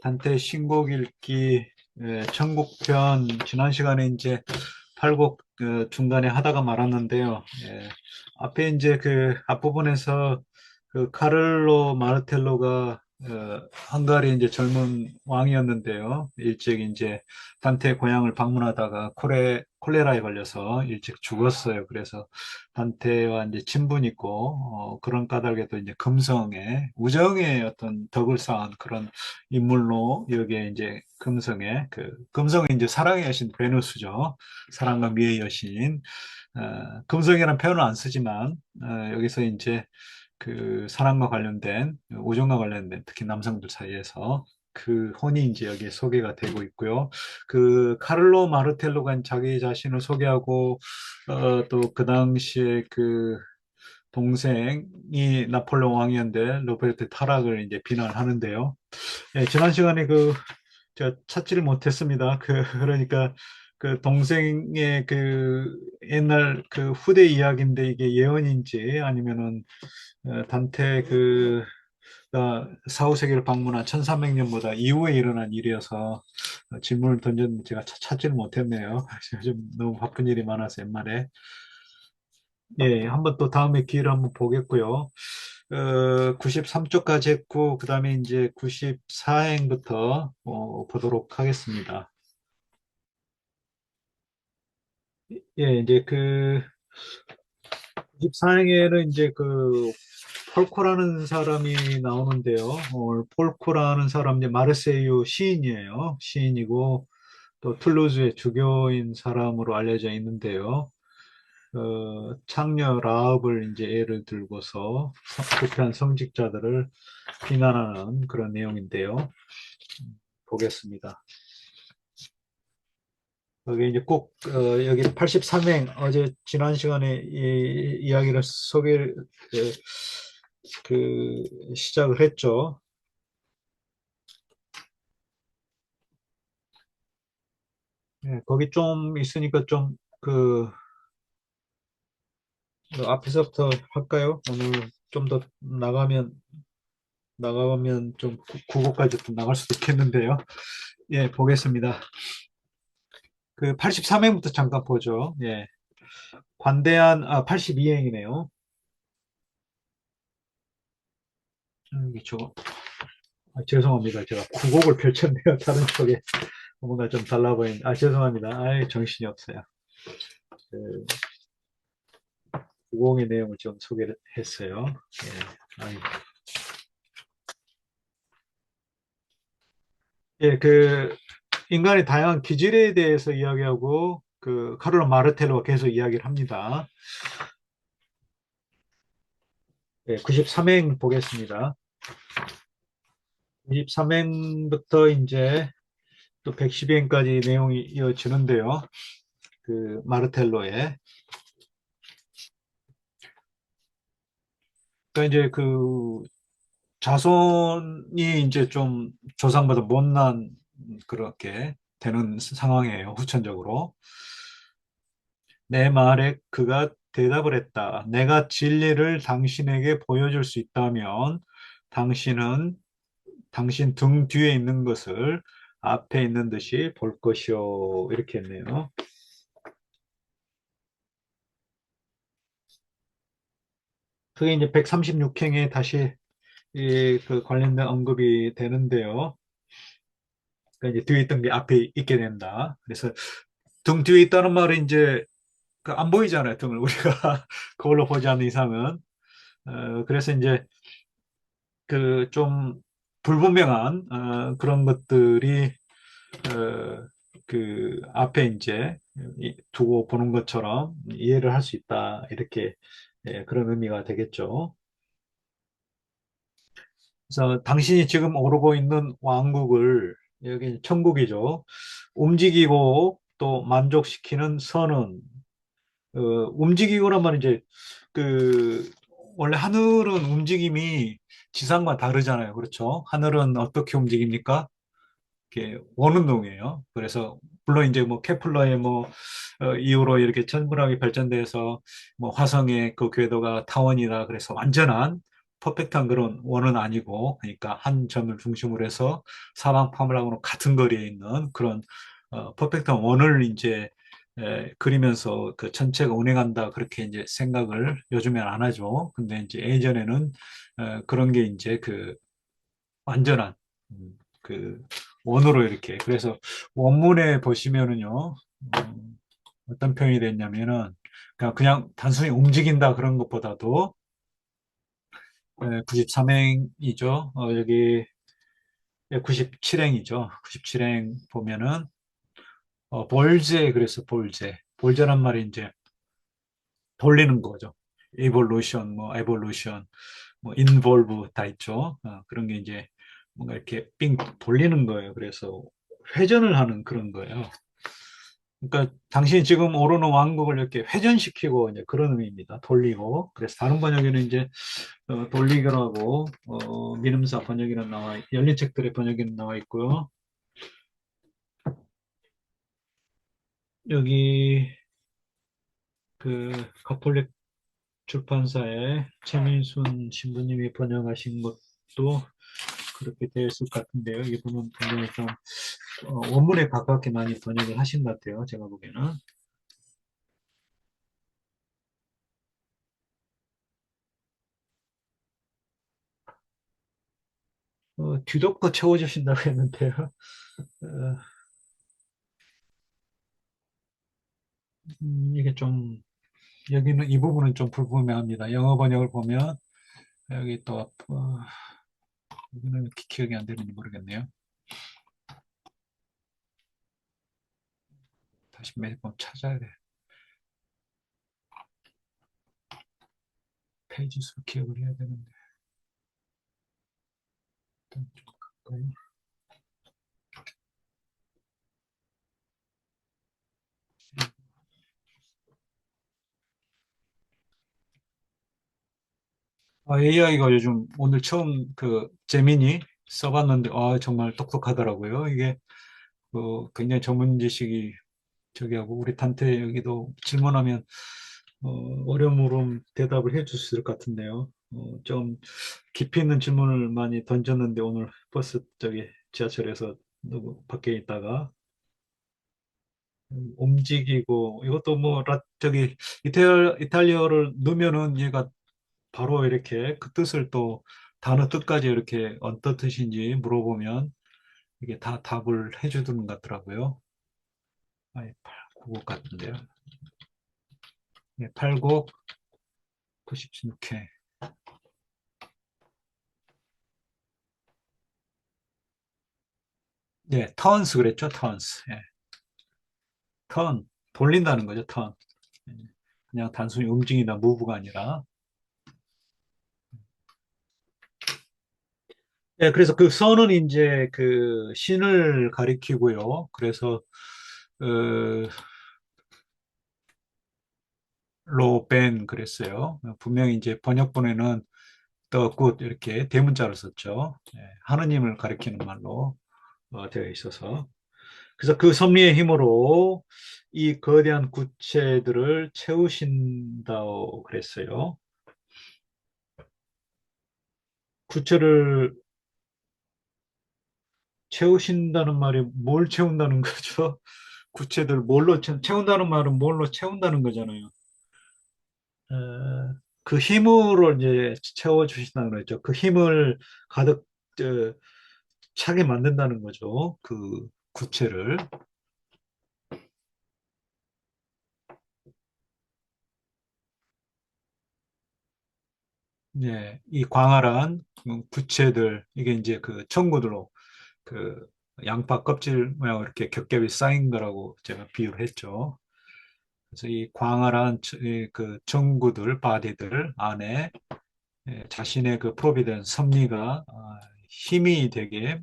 단테 신곡 읽기 천국편 지난 시간에 이제 8곡 중간에 하다가 말았는데요. 앞에 이제 그 앞부분에서 그 카를로 마르텔로가 헝가리 이제 젊은 왕이었는데요. 일찍 이제 단테 고향을 방문하다가 콜레라에 걸려서 일찍 죽었어요. 그래서 단테와 이제 친분 있고 그런 까닭에도 이제 금성의 우정의 어떤 덕을 쌓은 그런 인물로 여기에 이제 금성이 이제 사랑의 여신 베누스죠. 사랑과 미의 여신. 금성이라는 표현은 안 쓰지만 여기서 이제 그 사랑과 관련된 우정과 관련된 특히 남성들 사이에서 그 혼이 이제 여기에 소개가 되고 있고요. 그 카를로 마르텔로가 자기 자신을 소개하고 또 그 당시에 그 동생이 나폴레옹 왕이었는데 로베르트 타락을 이제 비난하는데요. 지난 시간에 제가 찾지를 못했습니다. 그러니까 그 동생의 그 옛날 그 후대 이야기인데 이게 예언인지 아니면은 단테 가 사후세계를 방문한 1300년보다 이후에 일어난 일이어서 질문을 던졌는데 제가 찾지를 못했네요. 요즘 너무 바쁜 일이 많아서 옛말에. 예, 한번 또 다음에 기회를 한번 보겠고요. 93쪽까지 했고, 그 다음에 이제 94행부터 보도록 하겠습니다. 예, 이제 그 94행에는 이제 그 폴코라는 사람이 나오는데요. 폴코라는 사람 이제 마르세유 시인이에요. 시인이고 또 툴루즈의 주교인 사람으로 알려져 있는데요. 창녀 라합을 이제 예를 들고서 부패한 성직자들을 비난하는 그런 내용인데요. 보겠습니다. 여기 이제 여기 83행 어제 지난 시간에 이야기를 그 시작을 했죠. 거기 좀 있으니까 앞에서부터 할까요? 오늘 좀 더 나가면 좀 국어까지 좀 나갈 수도 있겠는데요. 예, 보겠습니다. 그 83행부터 잠깐 보죠. 예. 82행이네요. 여기 죄송합니다. 제가 구곡을 펼쳤네요. 다른 쪽에 뭔가 좀 달라 보이는. 죄송합니다. 정신이 없어요. 그 구공의 내용을 좀 소개를 했어요. 예. 예, 인간의 다양한 기질에 대해서 이야기하고 그 카를로 마르텔로가 계속 이야기를 합니다. 예, 93행 보겠습니다. 93행부터 이제 또 112행까지 내용이 이어지는데요. 그 마르텔로의 그러니까 이제 그 자손이 이제 좀 조상보다 못난 그렇게 되는 상황이에요. 후천적으로. 내 말에 그가 대답을 했다. 내가 진리를 당신에게 보여줄 수 있다면 당신은 당신 등 뒤에 있는 것을 앞에 있는 듯이 볼 것이요. 이렇게 했네요. 그게 이제 136행에 다시 그 관련된 언급이 되는데요. 그러니까 이제 뒤에 있던 게 앞에 있게 된다. 그래서 등 뒤에 있다는 말은 이제 그안 보이잖아요. 등을 우리가 거울로 보지 않는 이상은. 그래서 이제 그 좀 불분명한 그런 것들이 그 앞에 이제 두고 보는 것처럼 이해를 할 수 있다. 이렇게 그런 의미가 되겠죠. 그래서 당신이 지금 오르고 있는 왕국을 여기 천국이죠. 움직이고 또 만족시키는 선은 움직이고란 말은 이제 그 원래 하늘은 움직임이 지상과 다르잖아요. 그렇죠? 하늘은 어떻게 움직입니까? 이렇게 원운동이에요. 그래서 물론 이제 뭐 케플러의 이후로 이렇게 천문학이 발전돼서 뭐 화성의 그 궤도가 타원이다. 그래서 완전한 퍼펙트한 그런 원은 아니고, 그러니까 한 점을 중심으로 해서 사방팔방으로 같은 거리에 있는 그런 퍼펙트한 원을 이제 그리면서 그 전체가 운행한다 그렇게 이제 생각을 요즘엔 안 하죠. 근데 이제 예전에는 그런 게 이제 그 완전한 그 원으로 이렇게 그래서 원문에 보시면은요 어떤 표현이 됐냐면은 그냥 단순히 움직인다 그런 것보다도 93행이죠. 여기 97행이죠. 97행 보면은 볼제 그래서 볼제란 말이 이제 돌리는 거죠. evolution, 뭐 evolution, 뭐 involve 다 있죠. 그런 게 이제 뭔가 이렇게 삥 돌리는 거예요. 그래서 회전을 하는 그런 거예요. 그러니까 당신이 지금 오르는 왕국을 이렇게 회전시키고 이제 그런 의미입니다. 돌리고. 그래서 다른 번역에는 이제 돌리기라고 민음사 번역에는 열린 책들의 번역에는 나와 있고요. 여기 그 가톨릭 출판사의 최민순 신부님이 번역하신 것도 그렇게 되어 있을 것 같은데요. 이분은 굉장히 좀 원문에 가깝게 많이 번역을 하신 것 같아요. 제가 보기에는. 뒤도 거 채워주신다고 했는데요. 어, 이게 좀 여기는 이 부분은 좀 불분명합니다. 영어 번역을 보면 여기 또 여기는 기억이 안 되는지 모르겠네요. 다시 매번 찾아야 돼. 페이지 수 기억을 해야 되는데. 일단 좀 가까이. AI가 요즘 오늘 처음 그 재민이 써봤는데 정말 똑똑하더라고요. 이게 굉장히 전문 지식이 저기 하고 우리 단테 여기도 질문하면 어려운 물음 대답을 해줄 수 있을 것 같은데요. 좀 깊이 있는 질문을 많이 던졌는데 오늘 버스 저기 지하철에서 누구 밖에 있다가 움직이고 이것도 뭐 저기 이탈리아어를 넣으면은 얘가 바로 이렇게 그 뜻을 또 단어 뜻까지 이렇게 어떤 뜻인지 물어보면 이게 다 답을 해주는 것 같더라고요. 아예 8곡 같은데요. 네, 8곡 96회. 네, 턴스 그랬죠, 턴스. 예, 턴 돌린다는 거죠, 턴. 예, 그냥 단순히 움직이다, 무브가 아니라. 예, 그래서 그 선은 이제 그 신을 가리키고요. 그래서 어, 로벤 그랬어요. 분명히 이제 번역본에는 the good 이렇게 대문자를 썼죠. 예, 하느님을 가리키는 말로 되어 있어서. 그래서 그 섭리의 힘으로 이 거대한 구체들을 채우신다고 그랬어요. 구체를 채우신다는 말이 뭘 채운다는 거죠? 구체들 뭘로 채운다는 말은 뭘로 채운다는 거잖아요. 그 힘으로 이제 채워주신다는 거죠. 그 힘을 가득 저, 차게 만든다는 거죠. 그 구체를. 예, 이 광활한 구체들, 이게 이제 그 청구들로 그 양파 껍질 모양 이렇게 겹겹이 쌓인 거라고 제가 비유를 했죠. 그래서 이 광활한 그 청구들, 바디들 안에 자신의 그 프로비덴스, 섭리가 힘이 되게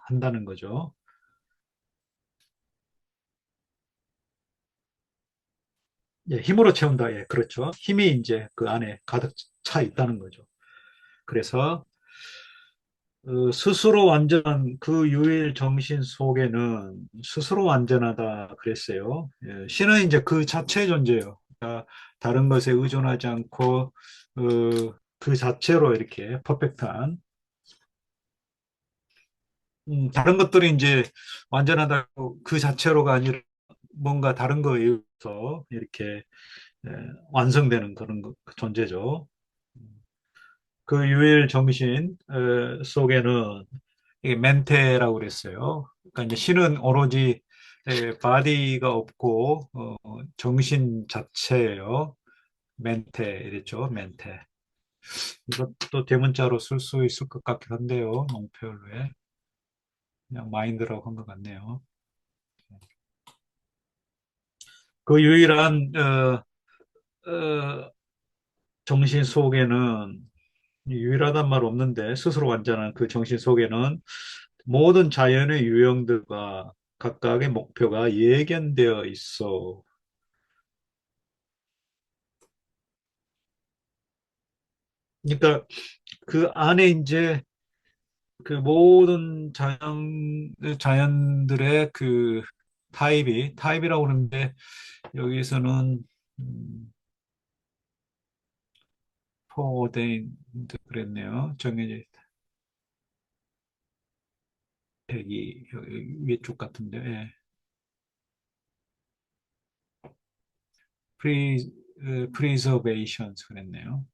한다는 거죠. 예, 힘으로 채운다. 예, 그렇죠. 힘이 이제 그 안에 가득 차 있다는 거죠. 그래서 스스로 완전한 그 유일 정신 속에는 스스로 완전하다 그랬어요. 예, 신은 이제 그 자체의 존재예요. 그러니까 다른 것에 의존하지 않고 그 자체로 이렇게 퍼펙트한 다른 것들이 이제 완전하다고 그 자체로가 아니라 뭔가 다른 거에 의해서 이렇게 예, 완성되는 그런 그 존재죠. 그 유일 정신 속에는 이게 멘테라고 그랬어요. 그러니까 이제 신은 오로지 바디가 없고 정신 자체예요. 멘테 이랬죠. 멘테. 이것도 대문자로 쓸 수 있을 것 같긴 한데요. 농표현로에 그냥 마인드라고 한 것 같네요. 그 유일한 어, 정신 속에는 유일하단 말 없는데 스스로 완전한 그 정신 속에는 모든 자연의 유형들과 각각의 목표가 예견되어 있어. 그러니까 그 안에 이제 그 모든 자연들의 그 타입이라고 그러는데 여기서는 포데인드 그랬네요. 정해져 있다. 여기 위에 쪽 같은데. 예. 프리 프리저베이션스 그랬네요.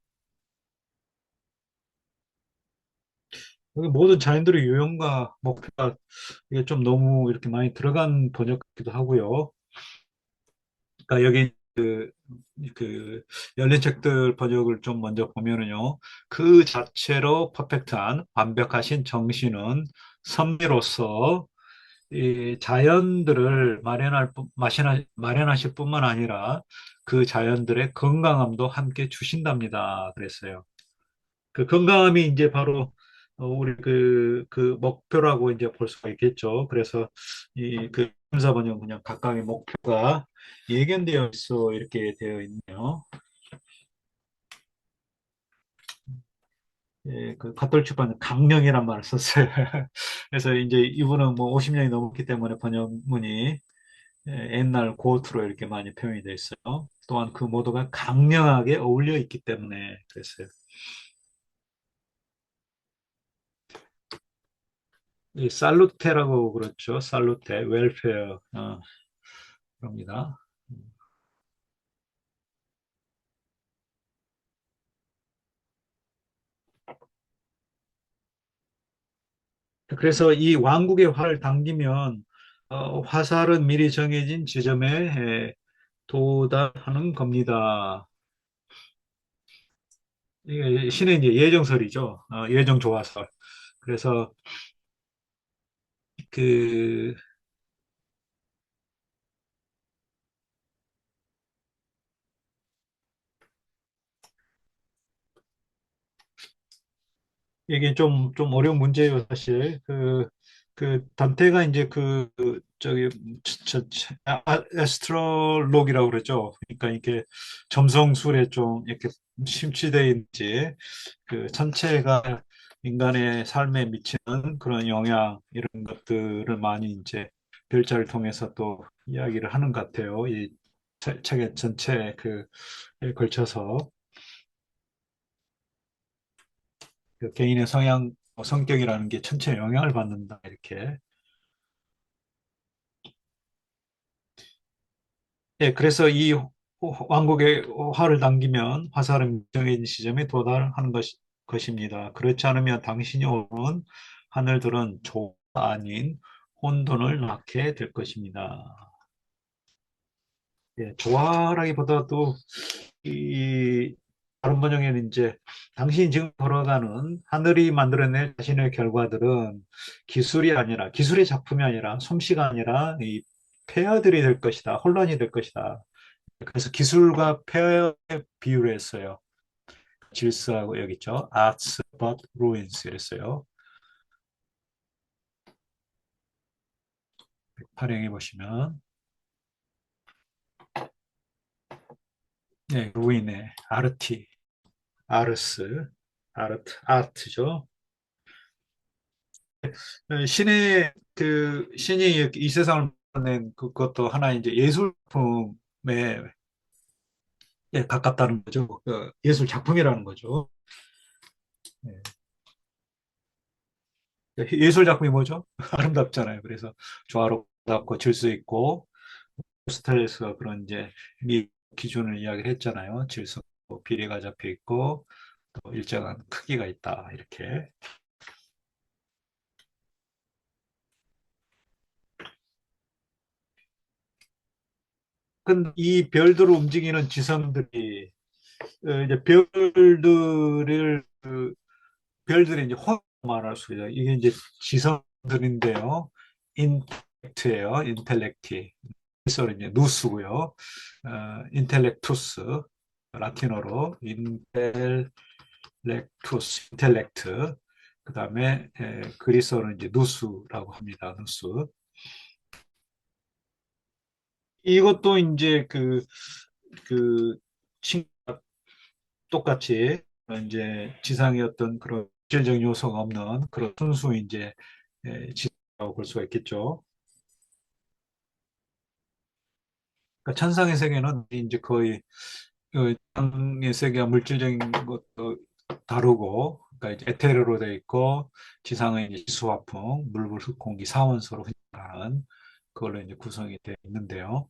여기 모든 자연들의 유형과 목표가 이게 좀 너무 이렇게 많이 들어간 번역 같기도 하고요. 그러니까 여기 그 열린 책들 번역을 좀 먼저 보면은요. 그 자체로 퍼펙트한 완벽하신 정신은 선비로서 이 자연들을 마련하실 뿐만 아니라 그 자연들의 건강함도 함께 주신답니다. 그랬어요. 그 건강함이 이제 바로 우리 그 목표라고 이제 볼 수가 있겠죠. 그래서 이그 군사번역 그냥 각각의 목표가 예견되어 있어 이렇게 되어 있네요. 예, 그 갓돌 출판은 강령이란 말을 썼어요. 그래서 이제 이분은 뭐 50년이 넘었기 때문에 번역문이 옛날 고트로 이렇게 많이 표현이 돼 있어요. 또한 그 모두가 강령하게 어울려 있기 때문에 그랬어요. 이 살루테라고 그렇죠. 살루테, 웰페어. 겁니다. 그래서 이 왕국의 활을 당기면 화살은 미리 정해진 지점에 도달하는 겁니다. 이게 신의 이제 예정설이죠. 예정 조화설. 그래서 그 이게 좀 어려운 문제예요, 사실. 그 단테가 이제 저기 에스트롤og이라고 그러죠. 그러니까 이게 점성술에 좀 이렇게 심취돼 있는지 그 전체가 인간의 삶에 미치는 그런 영향 이런 것들을 많이 이제 별자를 통해서 또 이야기를 하는 것 같아요. 이 책의 전체 그에 걸쳐서 그 개인의 성격이라는 게 전체에 영향을 받는다 이렇게. 예, 그래서 이 왕국의 화를 당기면 화살은 정해진 시점에 도달하는 것입니다. 그렇지 않으면 당신이 오는 하늘들은 조가 아닌 혼돈을 낳게 될 것입니다. 예, 조화라기보다도 이 다른 번역에는 이제 당신이 지금 걸어가는 하늘이 만들어낼 자신의 결과들은 기술의 작품이 아니라 솜씨가 아니라 이 폐허들이 될 것이다. 혼란이 될 것이다. 그래서 기술과 폐허의 비유를 했어요. 질서하고 여기 있죠. Arts but ruins 이랬어요. 발행해 보시면 네, 루인의 아르스, 아트죠. 신이 이 세상을 낸 그것도 하나 이제 예술품에 가깝다는 거죠. 예술 작품이라는 거죠. 예. 예술 작품이 뭐죠? 아름답잖아요. 그래서 조화롭고 질서 있고 스타일에서 그런 이제 미 기준을 이야기를 했잖아요. 질서, 비례가 잡혀 있고 또 일정한 크기가 있다. 이렇게. 근데 이 별들을 움직이는 지성들이 이제 별들이 이제 혼자 말할 수 있어요. 이게 이제 지성들인데요. 인텔렉트예요. 인텔렉티. 그래서 이제 누스고요. 인텔렉투스 라틴어로 인텔렉트. 그다음에 그리스어는 이제 누스라고 합니다. 누스. 이것도 이제 그 친- 똑같이 이제 지상의 어떤 그런 물질적 요소가 없는 그런 순수 이제 지성이라고 볼 수가 있겠죠. 그러니까 천상의 세계는 이제 거의 땅의 세계와 물질적인 것도 다르고, 그러니까 이제 에테르로 되어 있고, 지상은 이제 지수화풍, 물, 불, 흙, 공기, 사원소로 흔들하는 그걸로 이제 구성이 되어 있는데요.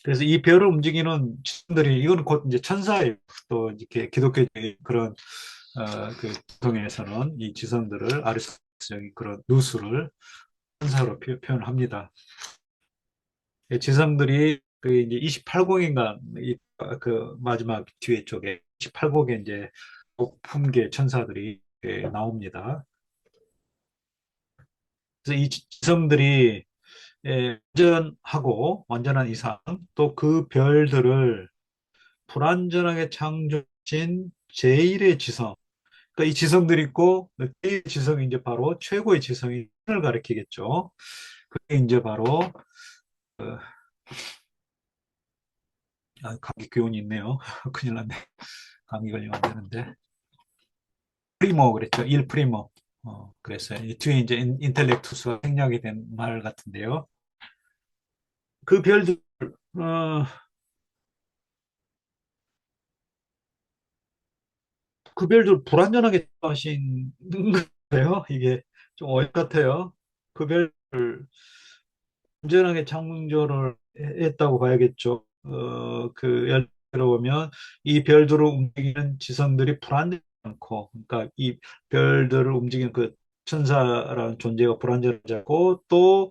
그래서 이 별을 움직이는 지성들이 이거는 곧 이제 천사예요. 또 이렇게 기독교적인 그런 그 구성에서는 이 지성들을 아리스토텔레스적인 그런 누수를 천사로 표현합니다. 지성들이 그 이제 28공인가 그 마지막 뒤에 쪽에 28곡에 이제 폭풍계 천사들이 나옵니다. 그래서 이 지성들이 완전한 이상 또 그 별들을 불완전하게 창조신 제1의 지성. 그러니까 이 지성들이 있고 제1의 지성이 이제 바로 최고의 지성이 을 가리키겠죠. 그게 이제 바로 감기 기운이 있네요. 큰일 났네. 감기 걸리면 안 되는데. 프리모 그랬죠. 일 프리모. 그랬어요. 이 뒤에 이제 인텔렉투스가 생략이 된 말 같은데요. 그 별들, 어, 그 별들 불완전하게 하신 거예요. 이게 좀 어이없 같아요. 그 별들 완전하게 창조를 했다고 봐야겠죠. 예를 들어보면 이 별들을 움직이는 지성들이 불완전치 않고, 그러니까 이 별들을 움직이는 그 천사라는 존재가 불완전하지 않고 또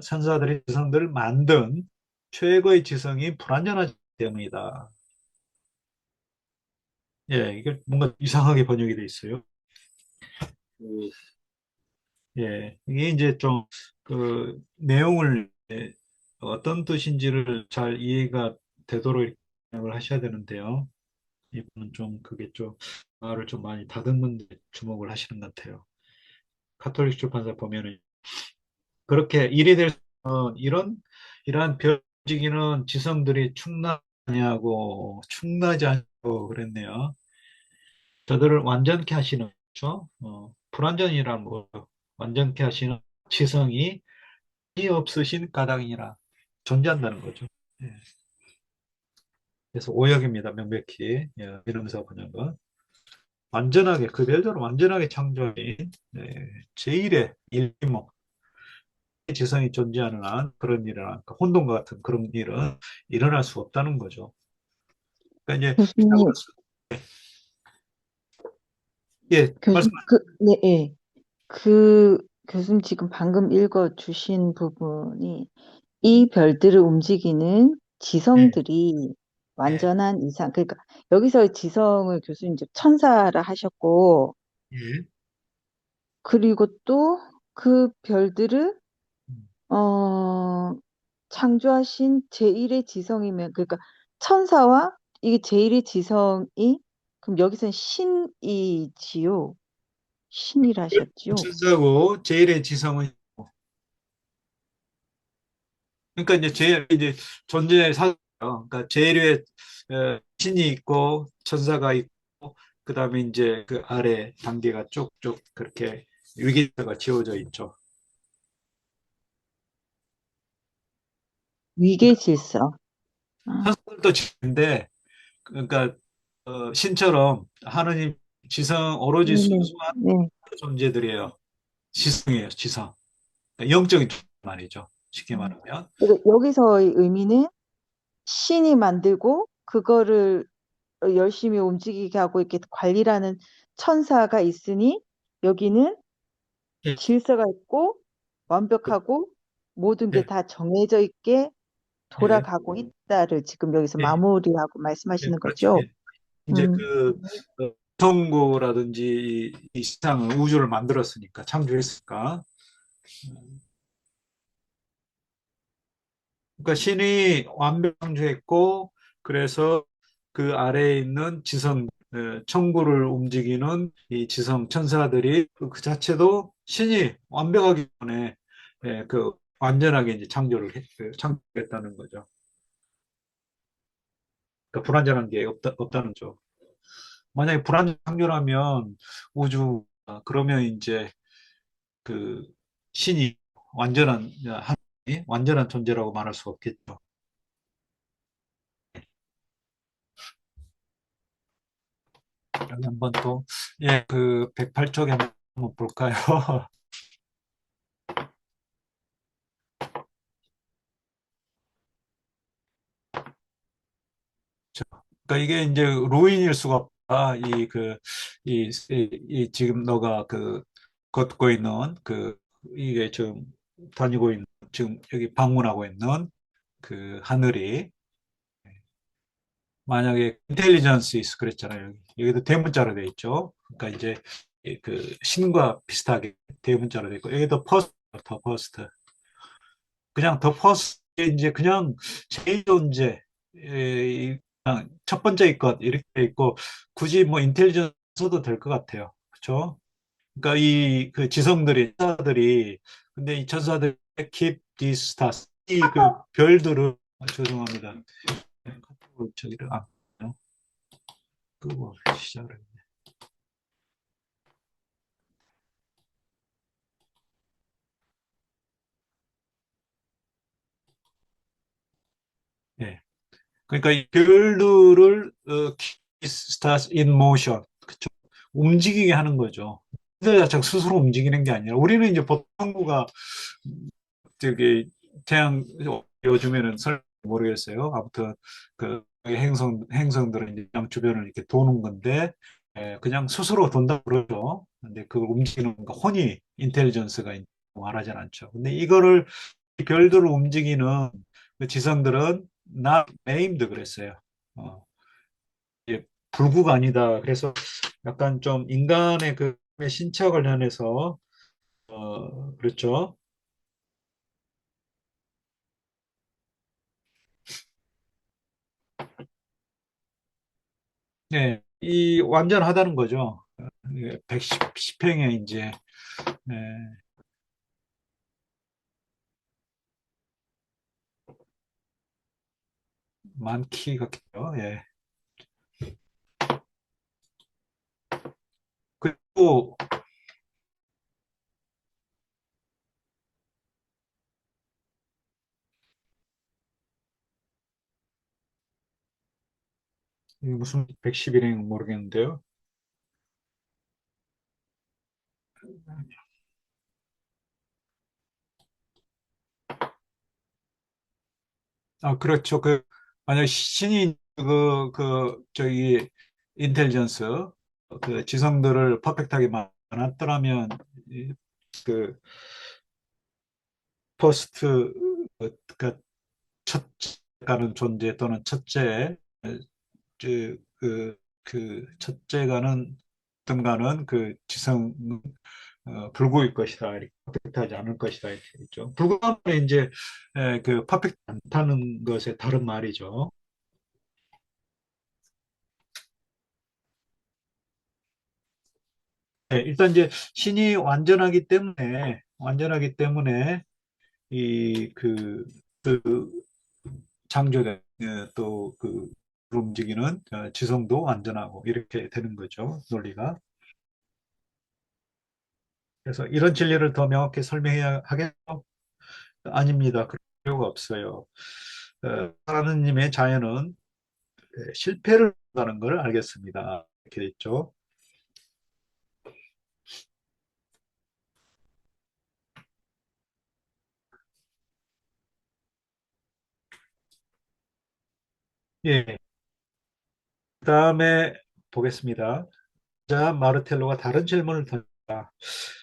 천사들이 지성들을 만든 최고의 지성이 불완전하기 때문이다. 예, 이게 뭔가 이상하게 번역이 돼 있어요. 그, 예, 이게 이제 좀 그 내용을 어떤 뜻인지를 잘 이해가 되도록 이렇게 생각을 하셔야 되는데요. 이분은 좀 그게 좀 말을 좀 많이 다듬는 데 주목을 하시는 것 같아요. 카톨릭 출판사 보면은 그렇게 일이 될 이러한 별지기는 지성들이 충나지 않고 그랬네요. 저들을 완전케 하시는 거죠. 불완전이란 뭐죠? 완전케 하시는 지성이 이 없으신 까닭이니라 존재한다는 거죠. 예. 그래서 오역입니다. 명백히 이러면서 번역은 완전하게 그 별대로 완전하게 창조인 제1의 일목 지성이 존재하는 한 그런 일은 그러니까 혼돈과 같은 그런 일은 일어날 수 없다는 거죠. 그러니까 이제 교수님, 예 말씀 네, 예. 그 교수님 지금 방금 읽어 주신 부분이 이 별들을 움직이는 예, 지성들이 예, 완전한 이상, 그러니까 여기서 지성을 교수님 이제 천사라 하셨고, 예. 그리고 또 그 별들을 음. 어, 창조하신 제1의 지성이면, 그러니까 천사와 이게 제1의 지성이, 그럼 여기서는 신이지요. 신이라 하셨지요. 천사고 제1의 지성은 그러니까 이제 이제 존재의 사죠. 그러니까 제1의 신이 있고 천사가 있고 그다음에 이제 그 아래 단계가 쭉쭉 그렇게 위계가 지어져 있죠. 위계 질서. 아, 천사들도 지는데 그러니까 신처럼 하느님 지성 오로지 네네. 순수한 네. 존재들이에요. 지성이에요, 지성. 그러니까 영적인 존재 말이죠. 쉽게 말하면. 여기서의 의미는 신이 만들고 그거를 열심히 움직이게 하고 이렇게 관리라는 천사가 있으니 여기는 예, 질서가 있고 완벽하고 모든 게 예, 다 정해져 있게 예, 돌아가고 있다를 지금 여기서 예, 마무리하고 예, 말씀하시는 그렇죠. 거죠. 예. 이제 음, 그 성고라든지 이 세상을 우주를 만들었으니까 창조했으니까 그러니까 신이 완벽주했고 그래서 그 아래에 있는 지성 천구를 움직이는 이 지성 천사들이 그 자체도 신이 완벽하기 때문에 그 완전하게 이제 창조했다는 거죠. 그러니까 불완전한 게 없다는 거죠. 만약에 불완전 창조라면 우주 그러면 이제 그 신이 완전한 하나님이 완전한 존재라고 말할 수 없겠죠. 여기 한번 또, 예, 그 108쪽에 한번 볼까요? 저, 그러니까 이게 이제 로인일 수가 없다. 지금 너가 걷고 있는 이게 지금 다니고 있는, 지금 여기 방문하고 있는 그 하늘이 만약에 인텔리전스 있어 그랬잖아요. 여기도 대문자로 돼 있죠. 그러니까 이제 그 신과 비슷하게 대문자로 돼 있고 여기도 더 퍼스트. 그냥 더 퍼스트 이제 그냥 제일 존재 그냥 첫 번째 것 이렇게 돼 있고 굳이 뭐 인텔리전스도 될 것 같아요. 그렇죠? 그러니까 이 그 지성들이 천사들이 근데 이 천사들 keep these stars 이 그 별들을 죄송합니다. 저기를 안 끄고 시작을 했네. 예. 그러니까 이 별들을 stars in motion 그쵸? 움직이게 하는 거죠. 들 자체가 스스로 움직이는 게 아니라 우리는 이제 보통구가 저기 태양 요즘에는 설 모르겠어요. 아무튼 그 행성들은 이제 양 주변을 이렇게 도는 건데 그냥 스스로 돈다 그러죠. 근데 그걸 움직이는 거 혼이 인텔리전스가 있다고 말하진 않죠. 근데 이거를 이 별들을 움직이는 그 지성들은 not named 그랬어요. 어, 이게 불구가 아니다. 그래서 약간 좀 인간의 그 신체 관련해서 그렇죠. 네, 이 완전하다는 거죠. 110팽에 이제 네, 많기 같아요. 예. 그리고 이게 무슨 111행 모르겠는데요. 아, 그렇죠. 만약 신이 저기 인텔리전스 그 지성들을 퍼펙트하게 만났더라면 그 퍼스트 그 첫째가는 존재 또는 첫째가는 든가는 그 지성 불구일 것이다 이렇게 퍼펙트하지 않을 것이다 이렇게 있죠. 불구하면 이제 그 퍼펙트 않다는 것의 다른 말이죠. 일단 이제 신이 완전하기 때문에 이그 창조된 또그 움직이는 지성도 완전하고 이렇게 되는 거죠. 논리가. 그래서 이런 진리를 더 명확히 설명해야 하겠죠? 아닙니다. 그럴 필요가 없어요. 하나님의 자연은 실패를 한다는 걸 알겠습니다. 이렇게 됐죠. 예. 그다음에 보겠습니다. 자, 마르텔로가 다른 질문을 던졌다.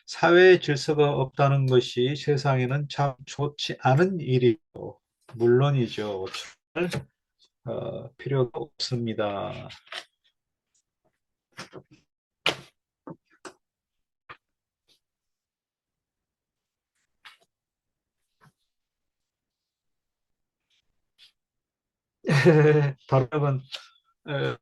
사회의 질서가 없다는 것이 세상에는 참 좋지 않은 일이죠. 물론이죠. 필요가 없습니다. 답은 에,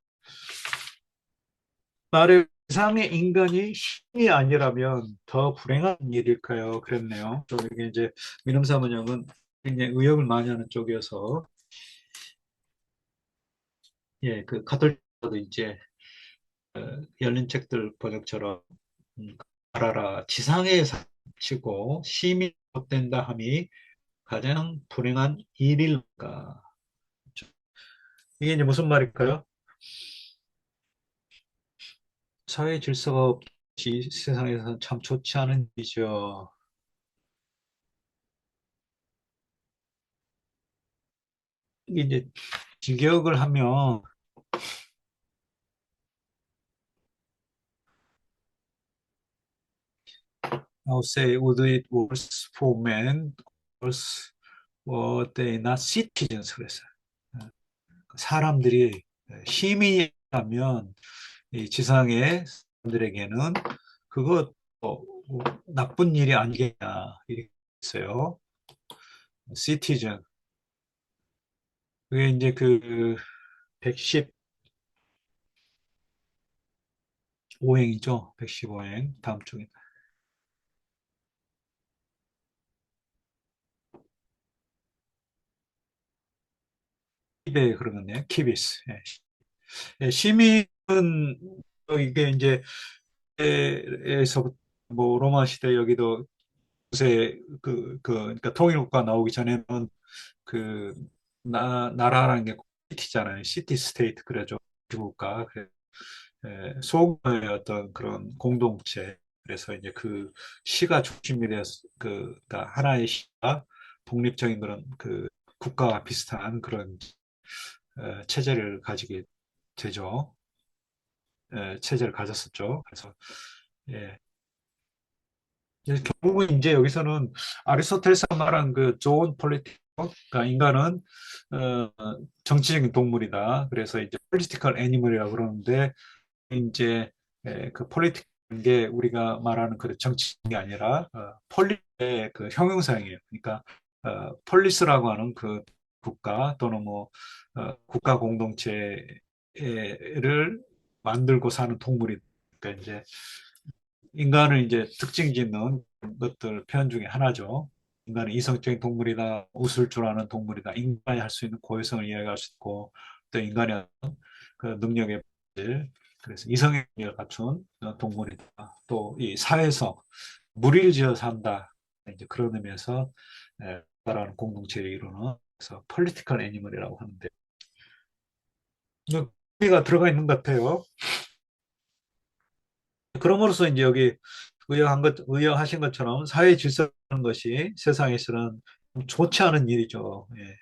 말의 이상의 인간이 신이 아니라면 더 불행한 일일까요? 그랬네요. 또 이게 이제 민음사문형은 굉장히 의역을 많이 하는 쪽이어서 예, 그 가톨릭도 이제 열린 책들 번역처럼 알아라 지상에 치고 심히 못된다 함이 가장 불행한 일일까? 이게 이제 무슨 말일까요? 사회 질서가 없이 세상에서 참 좋지 않은 일이죠. 이게 이제 직역을 하면 I'll say would it worse for men worse were they not citizens 그랬어요. 사람들이 시민이라면 이 지상의 사람들에게는 그거 나쁜 일이 아니겠냐 이렇게 했어요. 시티즌 그게 이제 그 115행이죠. 115행 다음 쪽에 킵에 그러겠네요. 키비스. 예. 예, 시민은 이게 이제 에서 뭐 로마 시대 여기도 요새 그러니까 통일국가 나오기 전에는 그 나라라는 게 시티잖아요. 시티 스테이트 그래죠. 국가 그래 소금의 어떤 그런 공동체 그래서 이제 그 시가 중심이 돼서 그러니까 하나의 시가 독립적인 그런 그 국가와 비슷한 그런 체제를 가지게 되죠. 체제를 가졌었죠. 그래서 예. 결국은 이제 여기서는 아리스토텔스가 말한 그 좋은 폴리티커, 그러니까 인간은 어, 정치적인 동물이다. 그래서 이제 폴리티컬 애니멀이라고 그러는데 이제 그 폴리틱한 게 우리가 말하는 그 정치적인 게 아니라 폴리의 그 형용사형이에요. 그러니까 폴리스라고 하는 그 국가 또는 뭐 국가 공동체를 만들고 사는 동물이 그러니까 이제 인간을 이제 특징 짓는 것들 표현 중에 하나죠. 인간은 이성적인 동물이다, 웃을 줄 아는 동물이다, 인간이 할 수 있는 고유성을 이야기할 수 있고, 또 인간의 그 능력의 본질, 그래서 이성의 능력을 갖춘 동물이다. 또 이 사회성, 무리를 지어 산다. 이제 그런 의미에서 나라는 공동체를 이루는 그래서 폴리티컬 애니멀이라고 하는데, 의미가 들어가 있는 것 같아요. 그럼으로써 이제 여기 의역하신 것처럼 사회 질서라는 것이 세상에서는 좋지 않은 일이죠. 예.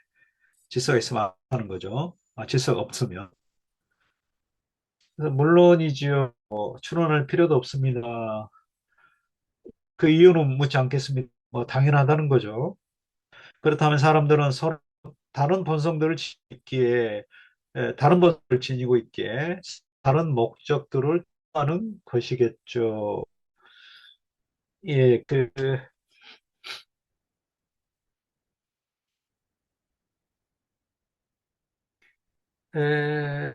질서가 있으면 안 하는 거죠. 질서가 없으면. 그래서 물론이지요. 추론할 필요도 없습니다. 그 이유는 묻지 않겠습니다. 뭐 당연하다는 거죠. 그렇다면 사람들은 서로 다른 본성들을 지니기에 다른 본성을 지니고 있기에 다른 목적들을 하는 것이겠죠. 예, 에,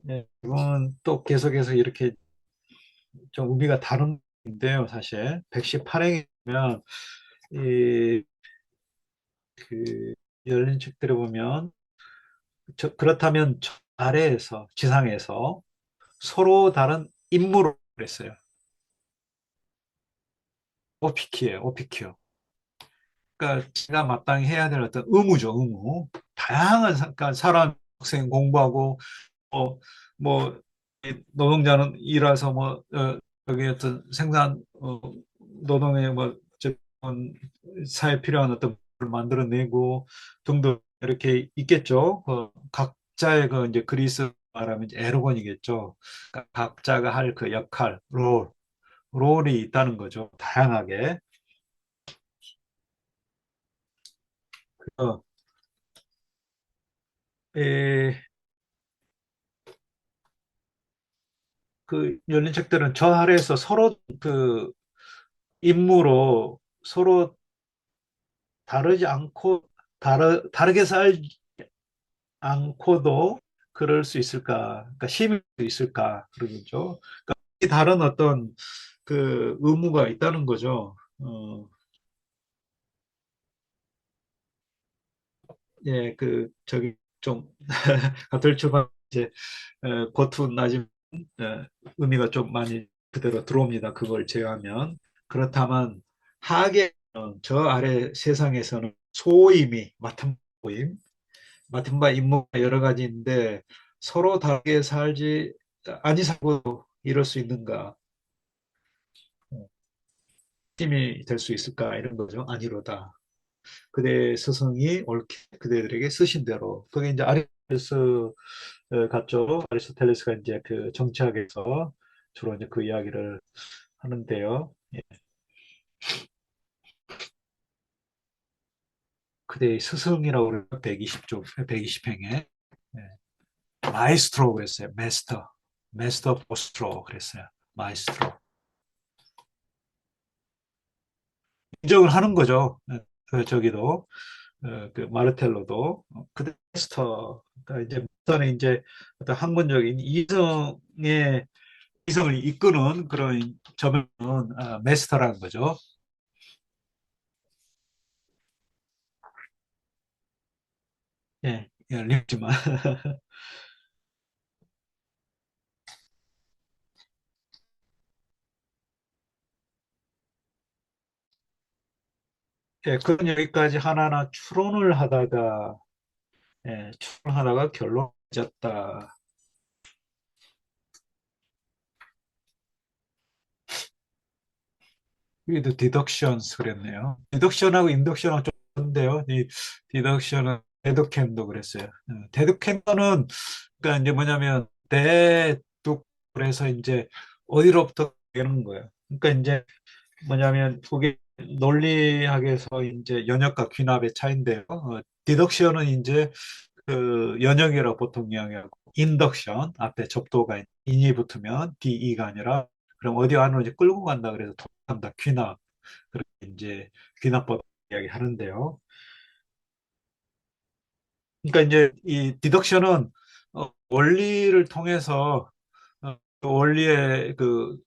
네, 이건 또 계속해서 이렇게 좀 의미가 다른데요, 사실. 118행이면, 이, 그, 열린 책들을 보면, 그렇다면 저 아래에서, 지상에서 서로 다른 인물을 그랬어요. 오피키예요, 오피키요. 그러니까 제가 마땅히 해야 될 어떤 의무죠, 의무. 다양한 그러니까 사람 학생 공부하고 뭐 노동자는 일해서 여기 어떤 생산 노동의 사회 필요한 어떤 걸 만들어내고 등등 이렇게 있겠죠. 각자의 그 이제 그리스 말하면 이제 에르곤이겠죠. 그러니까 각자가 할 그 역할, 롤이 있다는 거죠. 다양하게. 어, 에, 그 열린 책들은 저 아래에서 서로 그 임무로 서로 다르지 않고 다르게 살지 않고도 그럴 수 있을까? 그러니까 힘이 있을까? 그러겠죠. 그러니까 이 다른 어떤 그 의무가 있다는 거죠. 예, 그 저기 좀 가톨 이제 고투 낮은 의미가 좀 많이 그대로 들어옵니다. 그걸 제외하면 그렇다면 하계는 저 아래 세상에서는 소임이 맡은 모임, 맡은 바 임무가 여러 가지인데 서로 다르게 살지 아니 살고 이럴 수 있는가? 힘이 될 수 있을까? 이런 거죠. 아니로다. 그대 스승이 옳게 그대들에게 쓰신 대로. 그게 이제 아리스토텔레스 같죠. 아리스토텔레스가 이제 그 정치학에서 주로 이제 그 이야기를 하는데요. 예. 그대의 스승이라고 그래요. 120쪽, 120행에. 마이스트로 그랬어요. 마스터 포스트로 그랬어요. 마이스트로. 인정을 하는 거죠. 저기도, 그 마르텔로도. 그대 마스터. 그러니까 이제 마스터는 이제 어떤 학문적인 이성을 이끄는 그런 점은 마스터라는 거죠. 예, 예, 립지만. 예, 그건 여기까지 하나하나 추론하다가 결론 졌다. 여기도 디덕션스 그랬네요. 디덕션하고 인덕션하고 좀 다른데요. 이 디덕션은 데두캔도 그랬어요. 데두캔도는 그러니까 이제 뭐냐면 대둑그래서 이제 어디로부터 이런 거예요. 그러니까 이제 뭐냐면 그게 논리학에서 이제 연역과 귀납의 차이인데요. 디덕션은 이제 그 연역이라고 보통 이야기하고 인덕션 앞에 접도가 인이 붙으면 DE가 아니라 그럼 어디 안으로 이제 끌고 간다 그래서 도한다 귀납 그렇게 이제 귀납법 이야기 하는데요. 그러니까 이제 이 디덕션은 원리를 통해서 그 원리의 그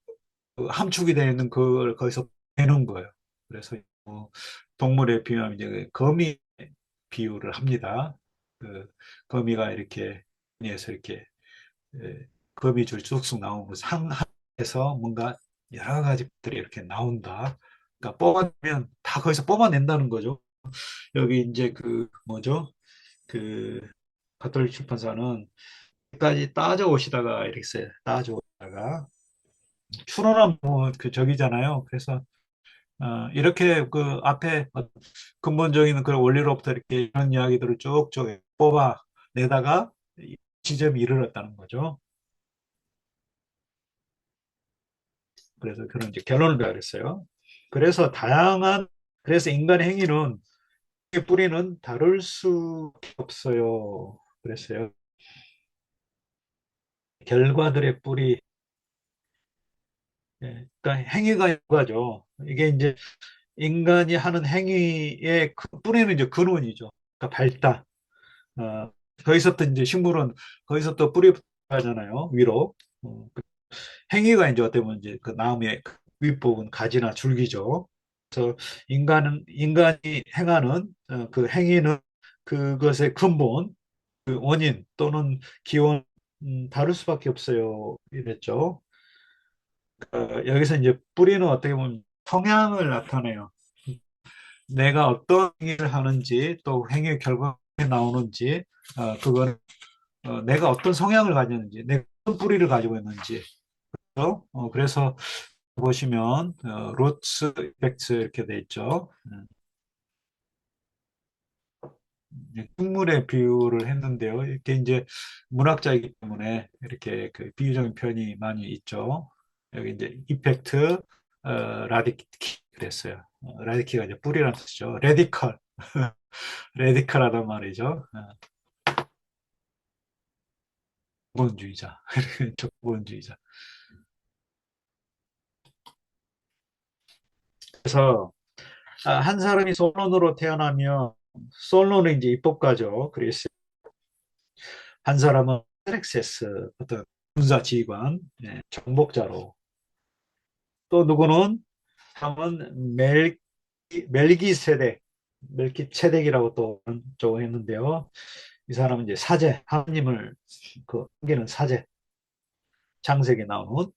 함축이 되어 있는 그걸 거기서 빼는 거예요. 그래서 동물에 비유하면 이제 그 거미 비유를 합니다. 그 거미가 이렇게 에서 이렇게 거미줄 쑥쑥 나오고 상에서 뭔가 여러 가지들이 이렇게 나온다. 그러니까 뽑아내면 다 거기서 뽑아낸다는 거죠. 여기 이제 그 뭐죠? 그 가톨릭 출판사는 까지 따져 오시다가 이렇게 써요. 따져 오다가 추론은 뭐그 저기잖아요. 그래서 이렇게 그 앞에 근본적인 그 원리로부터 이렇게 이런 이야기들을 쭉쭉 뽑아내다가 이 지점에 이르렀다는 거죠. 그래서 그런 이제 결론을 내렸어요. 그래서 그래서 인간의 행위는 뿌리는 다를 수 없어요. 그랬어요. 결과들의 뿌리, 그러니까 행위가 결과죠. 이게 이제 인간이 하는 행위의 그 뿌리는 이제 근원이죠. 그러니까 발단. 어, 거기서 또 이제 식물은 거기서 또 뿌리 하잖아요. 위로. 그 행위가 이제 어떻게 보면 이제 그 나무의 그 윗부분 가지나 줄기죠. 그래서 인간이 행하는 그 행위는 그것의 근본, 그 원인 또는 기원 다를 수밖에 없어요. 이랬죠. 여기서 이제 뿌리는 어떻게 보면 성향을 나타내요. 내가 어떤 행위를 하는지 또 행위 결과가 나오는지 그거는 내가 어떤 성향을 가졌는지 내가 어떤 뿌리를 가지고 있는지 그래서 보시면 로츠 이펙트 이렇게 돼 있죠. 식물의 비유를 했는데요. 이렇게 이제 문학자이기 때문에 이렇게 그 비유적인 표현이 많이 있죠. 여기 이제 이펙트 라디키 그랬어요. 라디키가 이제 뿌리라는 뜻이죠. 레디컬, 레디컬하단 말이죠. 정본주의자, 정본주의자. 그래서 한 사람이 솔론으로 태어나면 솔론은 이제 입법가죠. 그리스 한 사람은 엑세스 어떤 군사 지휘관, 정복자로 또 누구는 사람은 멜기세덱, 멜기체덱이라고 또 했는데요. 이 사람은 이제 사제, 하나님을 그 섬기는 사제, 창세기 나오는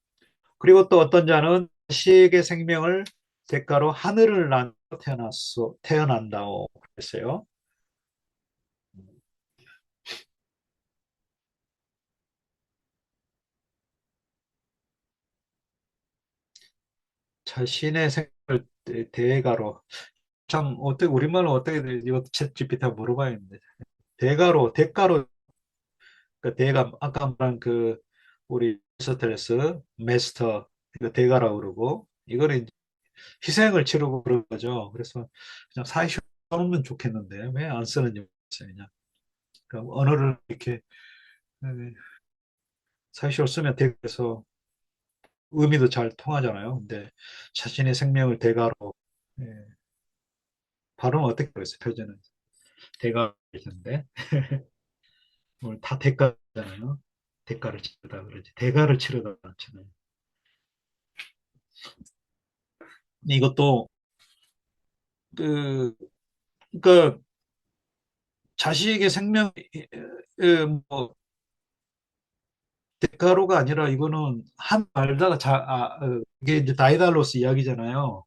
그리고 또 어떤 자는 자식의 생명을 대가로 하늘을 난 태어난다고 그랬어요. 자신의 생명을 대가로 참 어떻게 우리말로 어떻게 되지? 이거 챗 GPT한테 물어봐야겠는데 대가로 대가로 그 대가 아까 말한 그 우리 스트레스 마스터 그 대가라고 그러고 이거는 이제 희생을 치르고 그런 거죠. 그래서 그냥 사회시 써놓으면 좋겠는데 왜 안 쓰는지 모르겠어요. 그냥 그 언어를 이렇게 사회시로 쓰면 대가에서 의미도 잘 통하잖아요. 근데 자신의 생명을 대가로 예, 발음은 어떻게 그랬어요? 표준은 대가가 있는데 오늘 다 대가잖아요. 대가를 치르다 그러지. 대가를 치르다 그렇잖아요. 이것도 그 그러니까 자식의 생명 뭐 대가로가 아니라 이거는 한 말다가 이게 이제 다이달로스 이야기잖아요.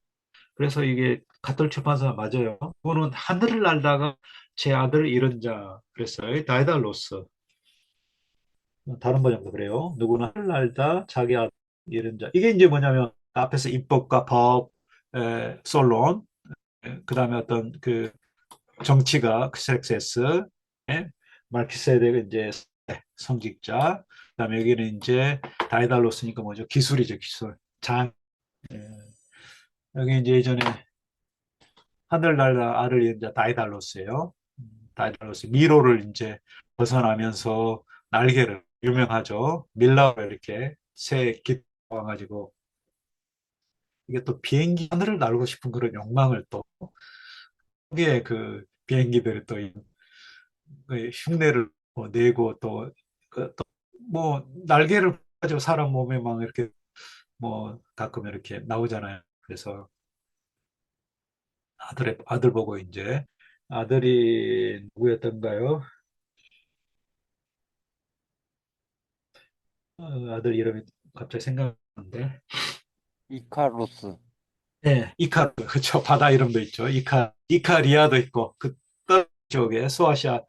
그래서 이게 가톨 출판사 맞아요. 이거는 하늘을 날다가 제 아들을 잃은 자 그랬어요. 다이달로스. 다른 번역도 그래요. 누구나 하늘을 날다 자기 아들 잃은 자. 이게 이제 뭐냐면 앞에서 입법과 법, 솔론, 그다음에 어떤 그 정치가 크섹세스, 말키세덱 이제 성직자, 그다음에 여기는 이제 다이달로스니까 뭐죠? 기술이죠, 기술. 예. 여기 이제 예전에 하늘날다 알을 잃은 자 다이달로스예요. 다이달로스 미로를 이제 벗어나면서 날개를 유명하죠. 밀라로 이렇게 새 깃 와가지고 이게 또 비행기 하늘을 날고 싶은 그런 욕망을 또 거기에 그 비행기들이 또 그 흉내를 뭐 내고 또, 뭐, 날개를 가지고 사람 몸에 막 이렇게 뭐 가끔 이렇게 나오잖아요. 그래서 아들 보고 이제 아들이 누구였던가요? 아들 이름이 갑자기 생각나는데. 이카루스. 네, 그렇죠. 바다 이름도 있죠. 이카리아도 있고, 그, 쪽에, 소아시아,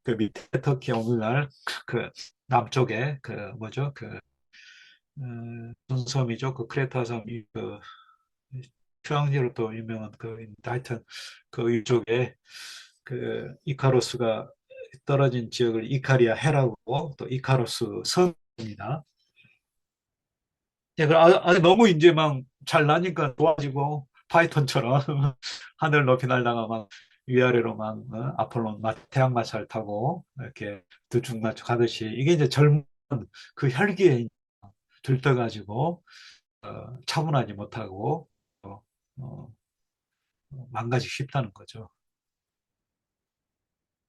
그 밑에 터키 오늘날, 그, 남쪽에, 그, 뭐죠? 그, 무슨 섬이죠? 그 크레타 섬, 휴양지로 또 유명한 하여튼 그 위쪽에 그 이카로스가 떨어진 지역을 이카리아 해라고 또 이카로스 섬입니다. 예, 너무 이제 막 잘나니까 좋아지고 파이톤처럼 하늘 높이 날다가 막 위아래로 막 아폴론 태양 마찰 타고 이렇게 들쭉날쭉 하듯이 이게 이제 젊은 그 혈기에 들떠가지고 차분하지 못하고 어, 어, 망가지기 쉽다는 거죠.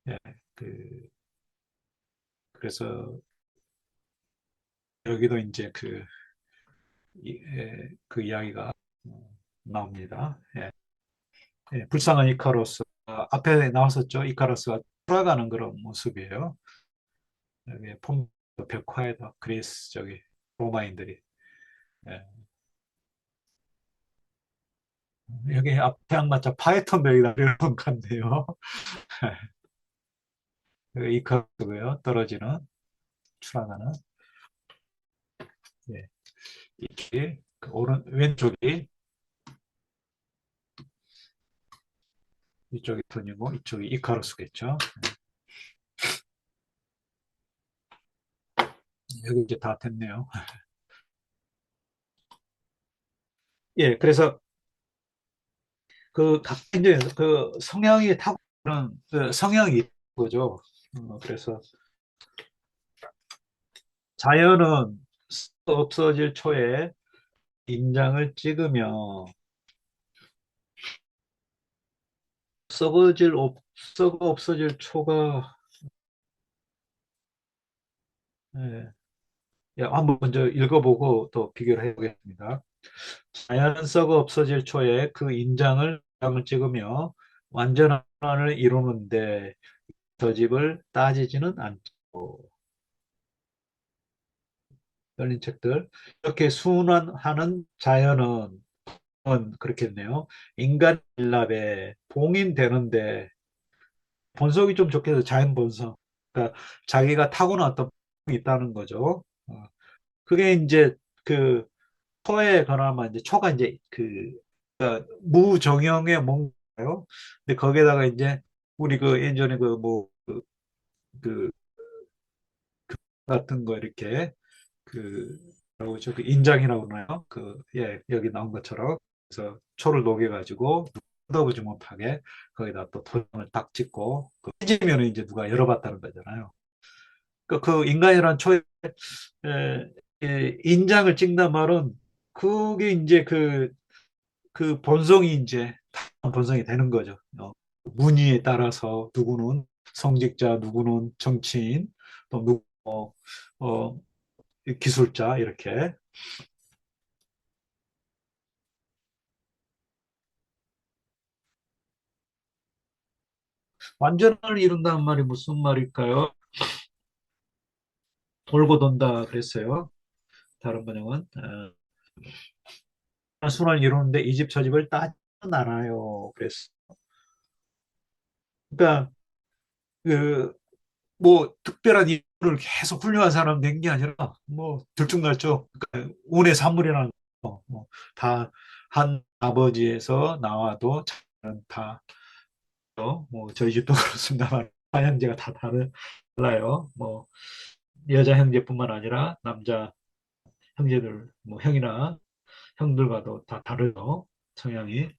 예, 그, 그래서 여기도 이제 그 이야기가 나옵니다. 예, 불쌍한 이카로스. 앞에 나왔었죠. 이카로스가 돌아가는 그런 모습이에요. 여기 폼, 벽화에도 그리스, 저기, 로마인들이. 예, 여기 앞에 안맞자 파이톤 벽이다 이런 것 같네요. 이카고요. 떨어지는 추락하는 예, 이렇게 그 오른 왼쪽이 이쪽이 턴이고 이쪽이 이카루스겠죠. 여기 이제 다 됐네요. 예, 그래서 그 각 이제 그 성향이 타고난 그 성향이 있는 거죠. 그래서 자연은 없어질 초에 인장을 찍으며 썩어 없어질 초가 예, 예, 한번 먼저 읽어보고 또 비교를 해보겠습니다. 자연은 썩어 없어질 초에 그 인장을 찍으며 완전한을 이루는데 저 집을 따지지는 않고 열린 책들 이렇게 순환하는 자연은 그렇겠네요. 인간 일납에 봉인되는데 본성이 좀 좋게 해서 자연 본성. 그러니까 자기가 타고난 어떤 본성이 있다는 거죠. 그게 이제 그 초에 관하면 이제 초가 이제 그러니까 무정형의 뭔가요? 근데 거기에다가 이제 우리 그 예전에 그 같은 거 이렇게 그 뭐라고 그러죠? 그 인장이라고 그러나요? 예, 여기 나온 것처럼 그래서 초를 녹여가지고 뜯어보지 못하게 거기다 또 도장을 딱 찍고 그 찢으면 이제 누가 열어봤다는 거잖아요. 그 인간이란 초에 인장을 찍는단 말은 그게 이제 그 본성이 이제 본성이 되는 거죠. 문의에 따라서 누구는 성직자, 누구는 정치인, 또 누구 어, 기술자 이렇게 완전을 이룬다는 말이 무슨 말일까요? 돌고 돈다 그랬어요. 다른 번역은 순환을 이루는데 이 집 저 집을 따지는 않아요. 그랬어. 그러니까 그 뭐 특별한 이유를 계속 훌륭한 사람 된 게 아니라 뭐 들쭉날쭉 그러니까 운의 산물이라는 거, 다한 아버지에서 나와도 다 뭐 저희 집도 그렇습니다만 형제가 다 달라요. 뭐 여자 형제뿐만 아니라 남자 형제들 뭐 형이나 형들과도 다 다르죠. 성향이.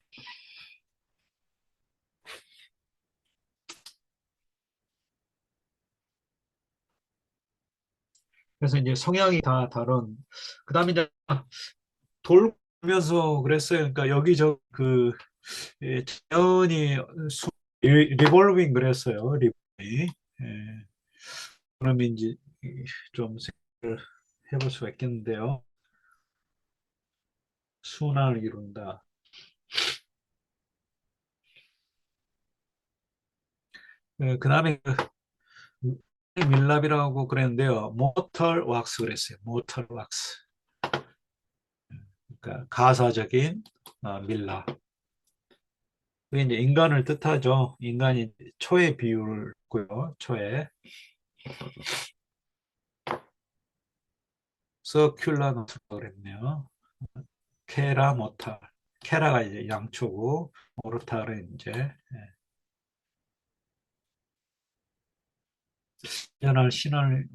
그래서 이제 성향이 다 다른. 그다음에 이제 돌면서 그랬어요. 그러니까 여기저 예, 자연이 리볼빙 그랬어요. 리볼빙. 예, 그러면 이제 좀 생각을 해볼 수가 있겠는데요. 순환을 이룬다. 그다음에 밀랍이라고 그랬는데요. 모털 왁스 그랬어요. 모털 왁스. 그러니까 가사적인 밀랍. 그게 이제 인간을 뜻하죠. 인간이 초의 비율을 고요. 초에 서큘라 노트라고 그랬네요. 케라 모탈. 케라가 이제 양초고 모르탈은 이제 연할 신할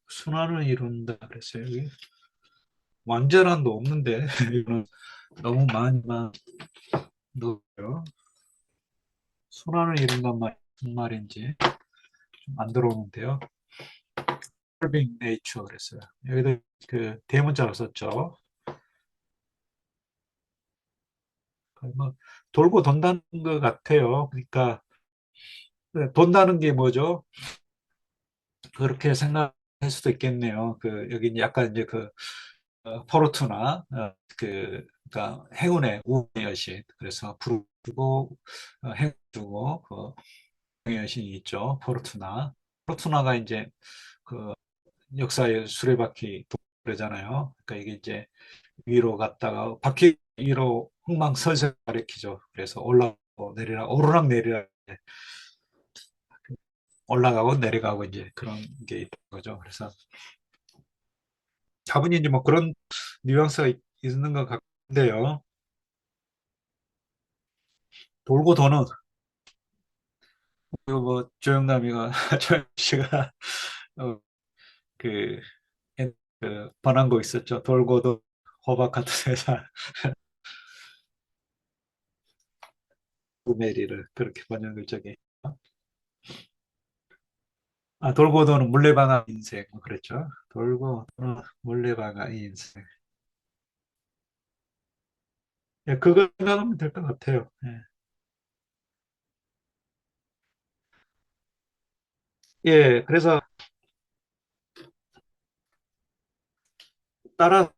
순환을 이룬다 그랬어요. 여기. 완전한도 없는데 이거는 너무 많이만 넣어요. 순환을 이룬단 말 무슨 말인지 좀 안 들어오는데요. solving nature 그랬어요. 여기도 그 대문자로 썼죠. 뭐 돌고 돈다는 것 같아요. 그러니까 돈다는 게 뭐죠? 그렇게 생각할 수도 있겠네요. 여기 이제 약간 이제 포르투나 그러니까 행운의 우운의 여신 그래서 부르고 행운 주고 행운의 여신이 있죠. 포르투나가 이제 그 역사의 수레바퀴 그러잖아요. 그러니까 이게 이제 위로 갔다가 바퀴 위로 흥망성쇠 가리키죠. 그래서 올라가고 내리락, 오르락 내리락, 올라가고 내려가고 이제 그런 게 있는 거죠. 그래서 차분히 이제 뭐 그런 뉘앙스가 있는 것 같은데요. 돌고 도는 그리고 뭐 조영남이가 조영 씨가 어, 그, 그 번안곡 있었죠. 돌고 도 호박 같은 세상 메리를 그렇게 번역을 저기 돌고 도는 물레방아 인생 뭐 그랬죠. 돌고 도는 물레방아 인생. 예, 그거 생각하면 될 것 같아요. 예. 예, 그래서 따라서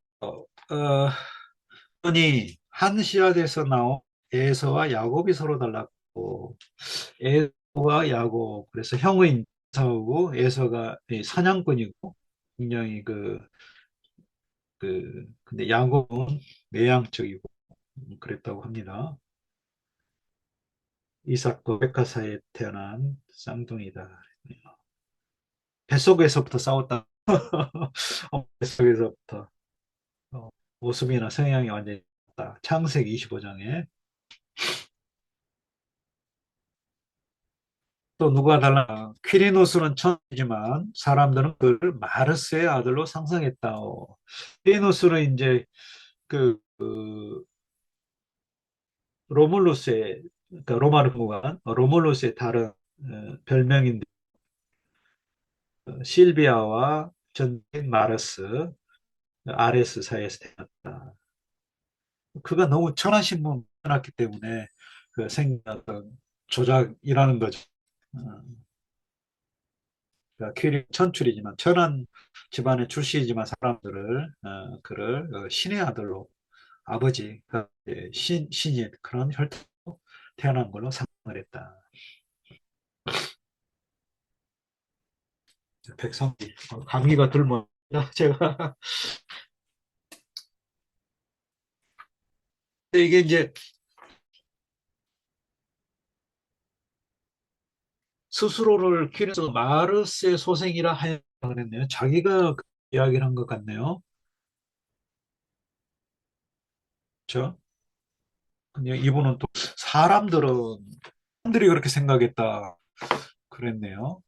흔히 한 씨앗에서 나온 에서와 야곱이 서로 달랐고 에서와 야곱 그래서 형의 에서고 에서가 이 사냥꾼이고 굉장히 근데 야곱은 내향적이고 그랬다고 합니다. 이삭도 백화 사이에 태어난 쌍둥이다. 뱃속에서부터 싸웠다. 뱃속에서부터 모습이나 성향이 완전히 다르다. 창세기 25장에 또 누가 달라 퀴리노스는 천이지만 사람들은 그를 마르스의 아들로 상상했다. 퀴리노스는 이제 그 로물루스의 그러니까 로마를 공간 로물루스의 다른 별명인데 실비아와 전인 마르스 아레스 사이에서 태어났다. 그가 너무 천한 신분 태어났기 때문에 그 생각은 조작이라는 거죠. 어, 그러니까 퀴리 천출이지만 천한 집안의 출신이지만 사람들을 그를 신의 아들로 아버지 신인 그런 혈통으로 태어난 걸로 상상을 했다. 백성기 감기가 들면 제가 이게 이제 스스로를 퀴리스 마르스의 소생이라 하여 그랬네요. 자기가 그 이야기를 한 것 같네요. 그렇죠? 근데 이분은 또 사람들이 그렇게 생각했다 그랬네요.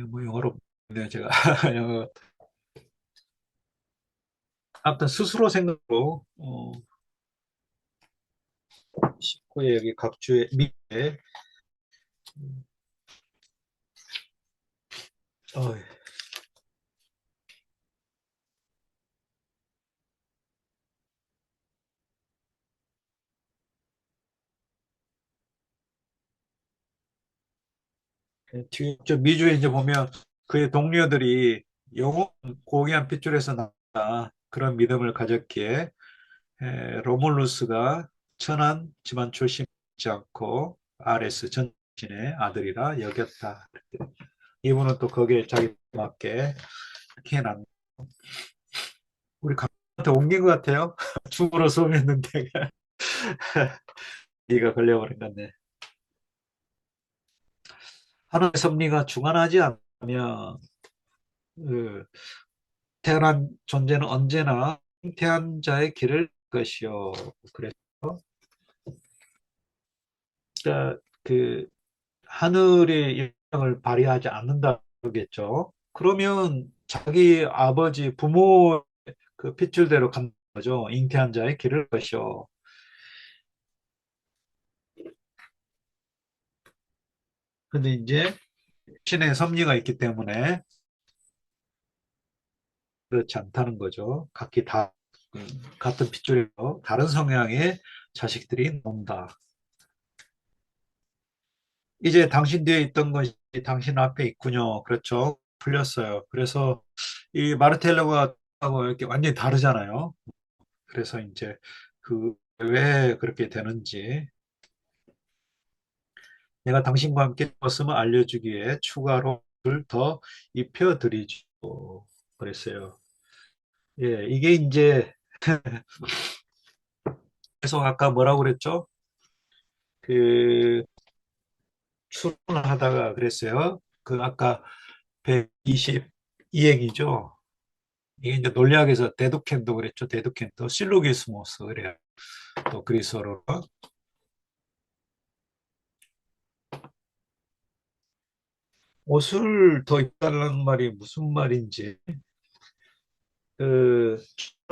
뭐 영어로 네 제가 영어 아무튼 스스로 생각으로 19의 여기 각주의 밑에 어, 뒤에 저 미주에 이제 보면 그의 동료들이 영원 고귀한 핏줄에서 나다 그런 믿음을 가졌기에 로몰루스가 천한 집안 출신이지 않고 아레스 전신의 아들이라 여겼다. 이분은 또 거기에 자기 맞게 이렇게 해놨. 우리 감한테 옮긴 것 같아요. 죽으로 소했는데 이가 걸려버린 건데 하나의 섭리가 주관하지 않으면 그 태어난 존재는 언제나 잉태한 자의 길을 것이요. 그래서 그러니까 그 하늘의 영향을 발휘하지 않는다겠죠. 그러면 자기 아버지 부모 그 핏줄대로 간 거죠. 잉태한 자의 길을 것이요. 근데 이제 신의 섭리가 있기 때문에 그렇지 않다는 거죠. 각기 다 같은 핏줄이고 다른 성향의 자식들이 나온다. 이제 당신 뒤에 있던 것이 당신 앞에 있군요. 그렇죠. 풀렸어요. 그래서 이 마르텔로가 하고 이렇게 완전히 다르잖아요. 그래서 이제 그 왜 그렇게 되는지 내가 당신과 함께 있었음을 알려주기 위해 추가로 더 입혀드리죠. 그랬어요. 예, 이게 이제 계속 아까 뭐라고 그랬죠? 그 추론을 하다가 그랬어요. 그 아까 122 얘기죠. 이게 이제 논리학에서 데두캔도 그랬죠. 데두캔도 실로기스모스 그래요. 또 그리스어로 옷을 더 입달라는 말이 무슨 말인지 그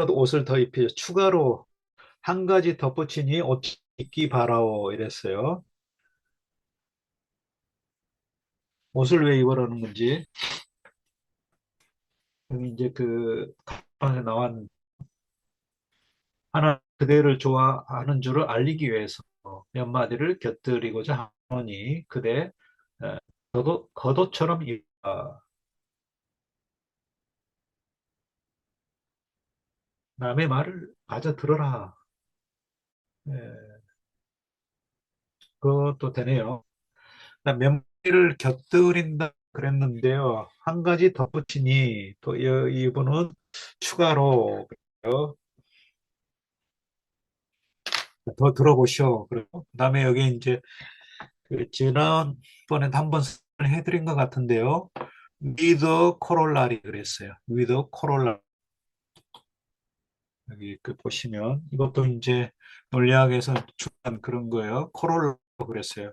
옷을 더 입혀 추가로 한 가지 덧붙이니 옷 입기 바라오 이랬어요. 옷을 왜 입으라는 건지 여기 이제 그 간판에 나왔 하나 그대를 좋아하는 줄을 알리기 위해서 몇 마디를 곁들이고자 하노니 그대 너도 겉옷처럼 입어 남의 말을 가져 들어라. 예, 그것도 되네요. 몇 마디를 곁들인다 그랬는데요. 한 가지 덧붙이니 또 이분은 추가로 그래요. 더 들어보시오. 그리고 그다음에 여기 이제 그 지난번에 한번 해드린 것 같은데요. with corollary 그랬어요. with corollary 여기 그 보시면 이것도 이제 논리학에서 중요한 그런 거예요. 코롤라리오 그랬어요.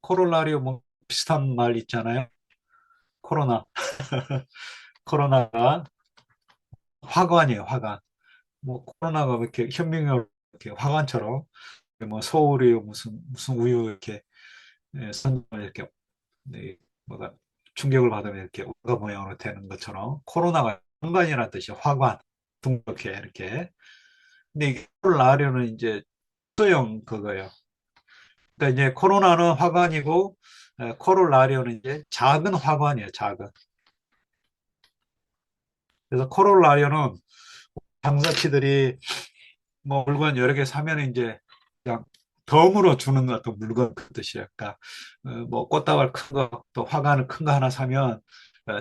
코롤라리오 뭐 비슷한 말 있잖아요. 코로나 코로나가 화관이에요. 화관. 뭐 코로나가 뭐 이렇게 현명을 이렇게 화관처럼 뭐 서울이 무슨 우유 이렇게 선을 이렇게 네, 뭐가 충격을 받으면 이렇게 우가 모양으로 되는 것처럼 코로나가 화관이라는 뜻이 화관 둥그렇게 이렇게 근데 이게 코로나리오는 이제 소형 그거예요. 그러니까 이제 코로나는 화관이고 코로나리오는 이제 작은 화관이에요. 작은. 그래서 코로나리오는 장사치들이 뭐 물건 여러 개 사면 이제 그냥 덤으로 주는 어떤 물건 그 뜻이에요. 그러니까 뭐 꽃다발 큰 거, 또 화관을 큰 거 하나 사면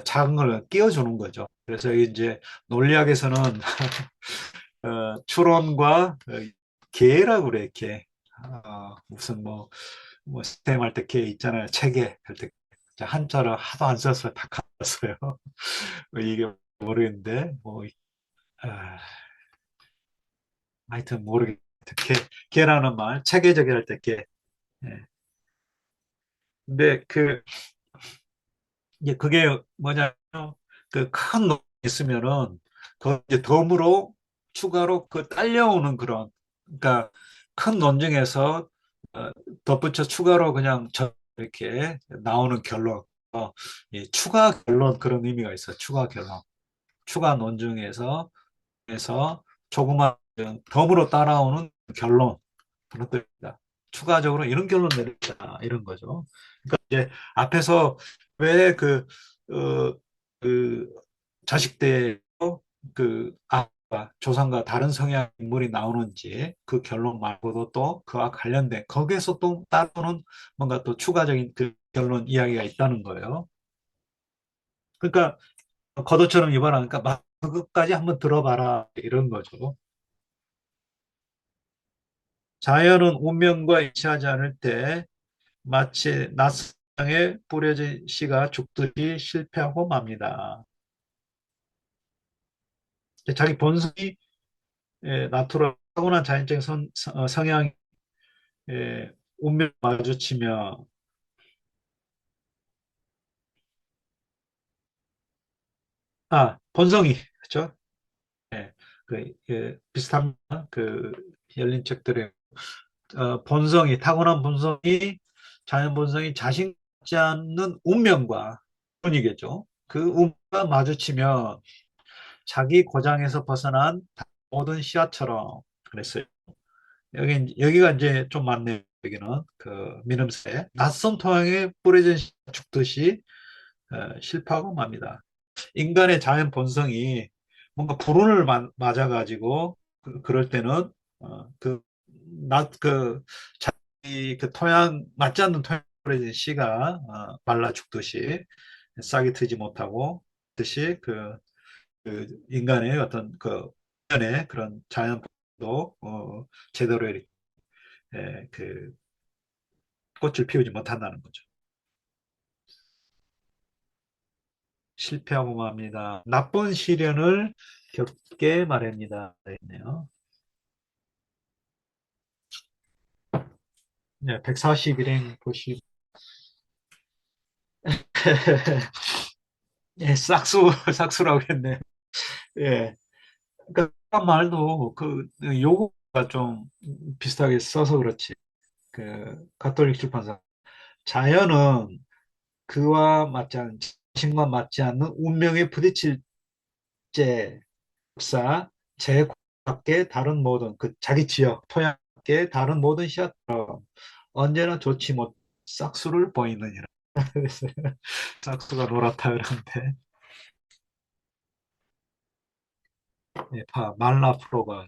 작은 걸 끼워주는 거죠. 그래서 이제 논리학에서는 추론과 계라고 그래, 계. 무슨 뭐 시스템 할 때 계 있잖아요. 체계 할 때. 한자를 하도 안 써서 다 까먹었어요. 이게 모르겠는데, 아, 하여튼 모르겠 계라는 말, 체계적이 할 때 계. 예. 근데 이제 그게 뭐냐면, 그 큰 논이 있으면은, 그 이제 덤으로 추가로 그 딸려오는 그런, 그러니까 큰 논증에서 어, 덧붙여 추가로 그냥 이렇게 나오는 결론, 이 추가 결론 그런 의미가 있어요. 추가 결론, 추가 논증에서 조그만 덤으로 따라오는 결론 그런 뜻입니다. 추가적으로 이런 결론 내립니다. 이런 거죠. 그러니까 이제 앞에서 왜 어, 그 자식 때 그 아빠 조상과 다른 성향 인물이 나오는지 그 결론 말고도 또 그와 관련된 거기에서 또 따르는 뭔가 또 추가적인 그 결론 이야기가 있다는 거예요. 그러니까 겉옷처럼 입어라. 그러니까 막 그것까지 한번 들어봐라 이런 거죠. 자연은 운명과 일치하지 않을 때 마치 낯선 땅에 뿌려진 씨가 죽듯이 실패하고 맙니다. 자기 본성이 나토로 타고난 자연적인 성향 운명 마주치며 본성이 그렇죠? 예, 비슷한 그 열린 책들의 본성이 타고난 본성이 자연 본성이 자신 같지 않는 운명과 운이겠죠. 그 운과 마주치면 자기 고장에서 벗어난 모든 씨앗처럼 그랬어요. 여기가 이제 좀 많네요. 여기는 그 민음새 낯선 토양에 뿌려진 씨앗 죽듯이 실패하고 맙니다. 인간의 자연 본성이 뭔가 불운을 맞아가지고 그럴 때는 그 자기 그 토양 맞지 않는 토양에 뿌려진 씨가 말라 죽듯이 싹이 트지 못하고 듯이 그 인간의 어떤 그 자연의 그런 자연도 제대로 이렇게 그 꽃을 피우지 못한다는 거죠. 실패하고 맙니다. 나쁜 시련을 겪게 마련이다. 있네요. 네, 141행 보시고 예, 싹수라고 했네. 예. 그러니까 그 말도 그 요거가 좀 비슷하게 써서 그렇지. 그 가톨릭 출판사 자연은 그와 맞지 않은 자신과 맞지 않는 운명에 부딪힐 때 역사 제각계 다른 모든 그 자기 지역 토양계 다른 모든 씨앗처럼 언제나 좋지 못 싹수를 보이느니라. 그래서 싹수가 노랗다 그러는데 예, 말라프로가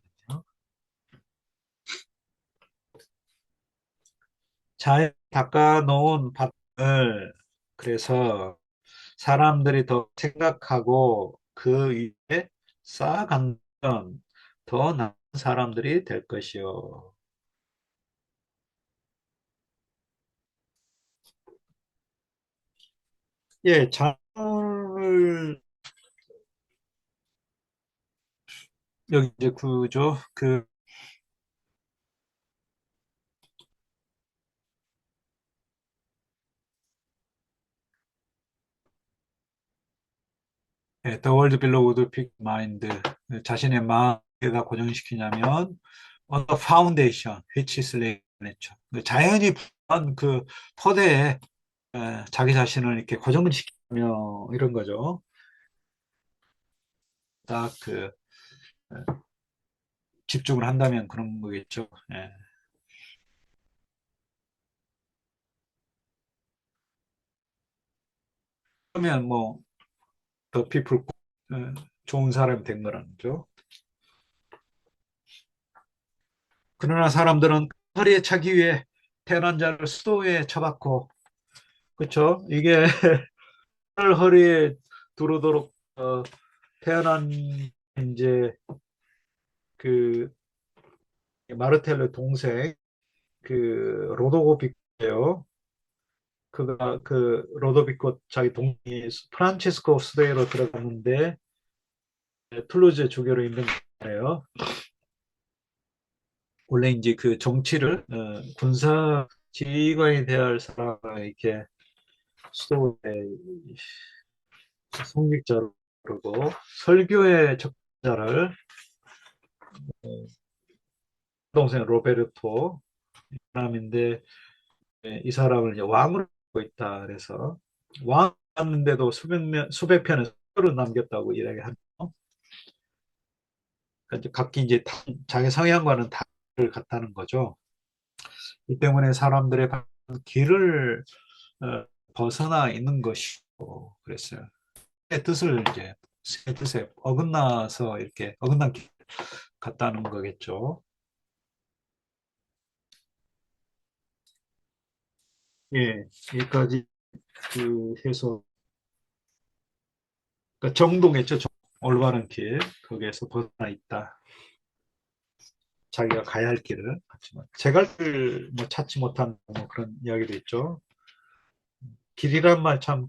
잘 닦아놓은 밭을 그래서 사람들이 더 생각하고 그 위에 쌓아가면 더 나은 사람들이 될 것이요. 예, 자를 여기 이제 구조 The World Below the Big Mind 자신의 마음에다 고정시키냐면 on the foundation which is laid on nature. 그 자연이 부한 그 토대에 자기 자신을 이렇게 고정시키며 이런 거죠. 딱 집중을 한다면 그런 거겠죠. 예. 그러면 뭐 더 피플 좋은 사람이 된 거라는 거죠. 그러나 사람들은 허리에 차기 위해 태어난 자를 수도에 쳐박고 그렇죠? 이게 허리에 두르도록 태어난 이제 그 마르텔의 동생 그 로도비코예요. 그가 그 로도비코 자기 동생이 프란체스코 수도에로 들어갔는데 툴루즈 주교로 있는 거예요. 원래 이제 그 정치를 군사 지휘관이 되어야 할 사람을 이렇게 수도에 성직자로 그러고 설교의 적자를 동생 로베르토 사람인데 이 사람을 이제 왕으로 하고 있다. 그래서 왕 왔는데도 수백 편의 서를 남겼다고 이야기하죠. 그러니까 각기 이제 자기 성향과는 다를 같다는 거죠. 이 때문에 사람들의 길을 벗어나 있는 것이고 그랬어요. 새 뜻을 이제 새 뜻에 어긋나서 이렇게 어긋난 길 같다는 거겠죠. 예, 여기까지 해서 그러니까 정도겠죠. 올바른 길 거기에서 벗어나 있다. 자기가 가야 할 길을 하지만 제갈 길을 뭐 찾지 못한 뭐 그런 이야기도 있죠. 길이란 말 참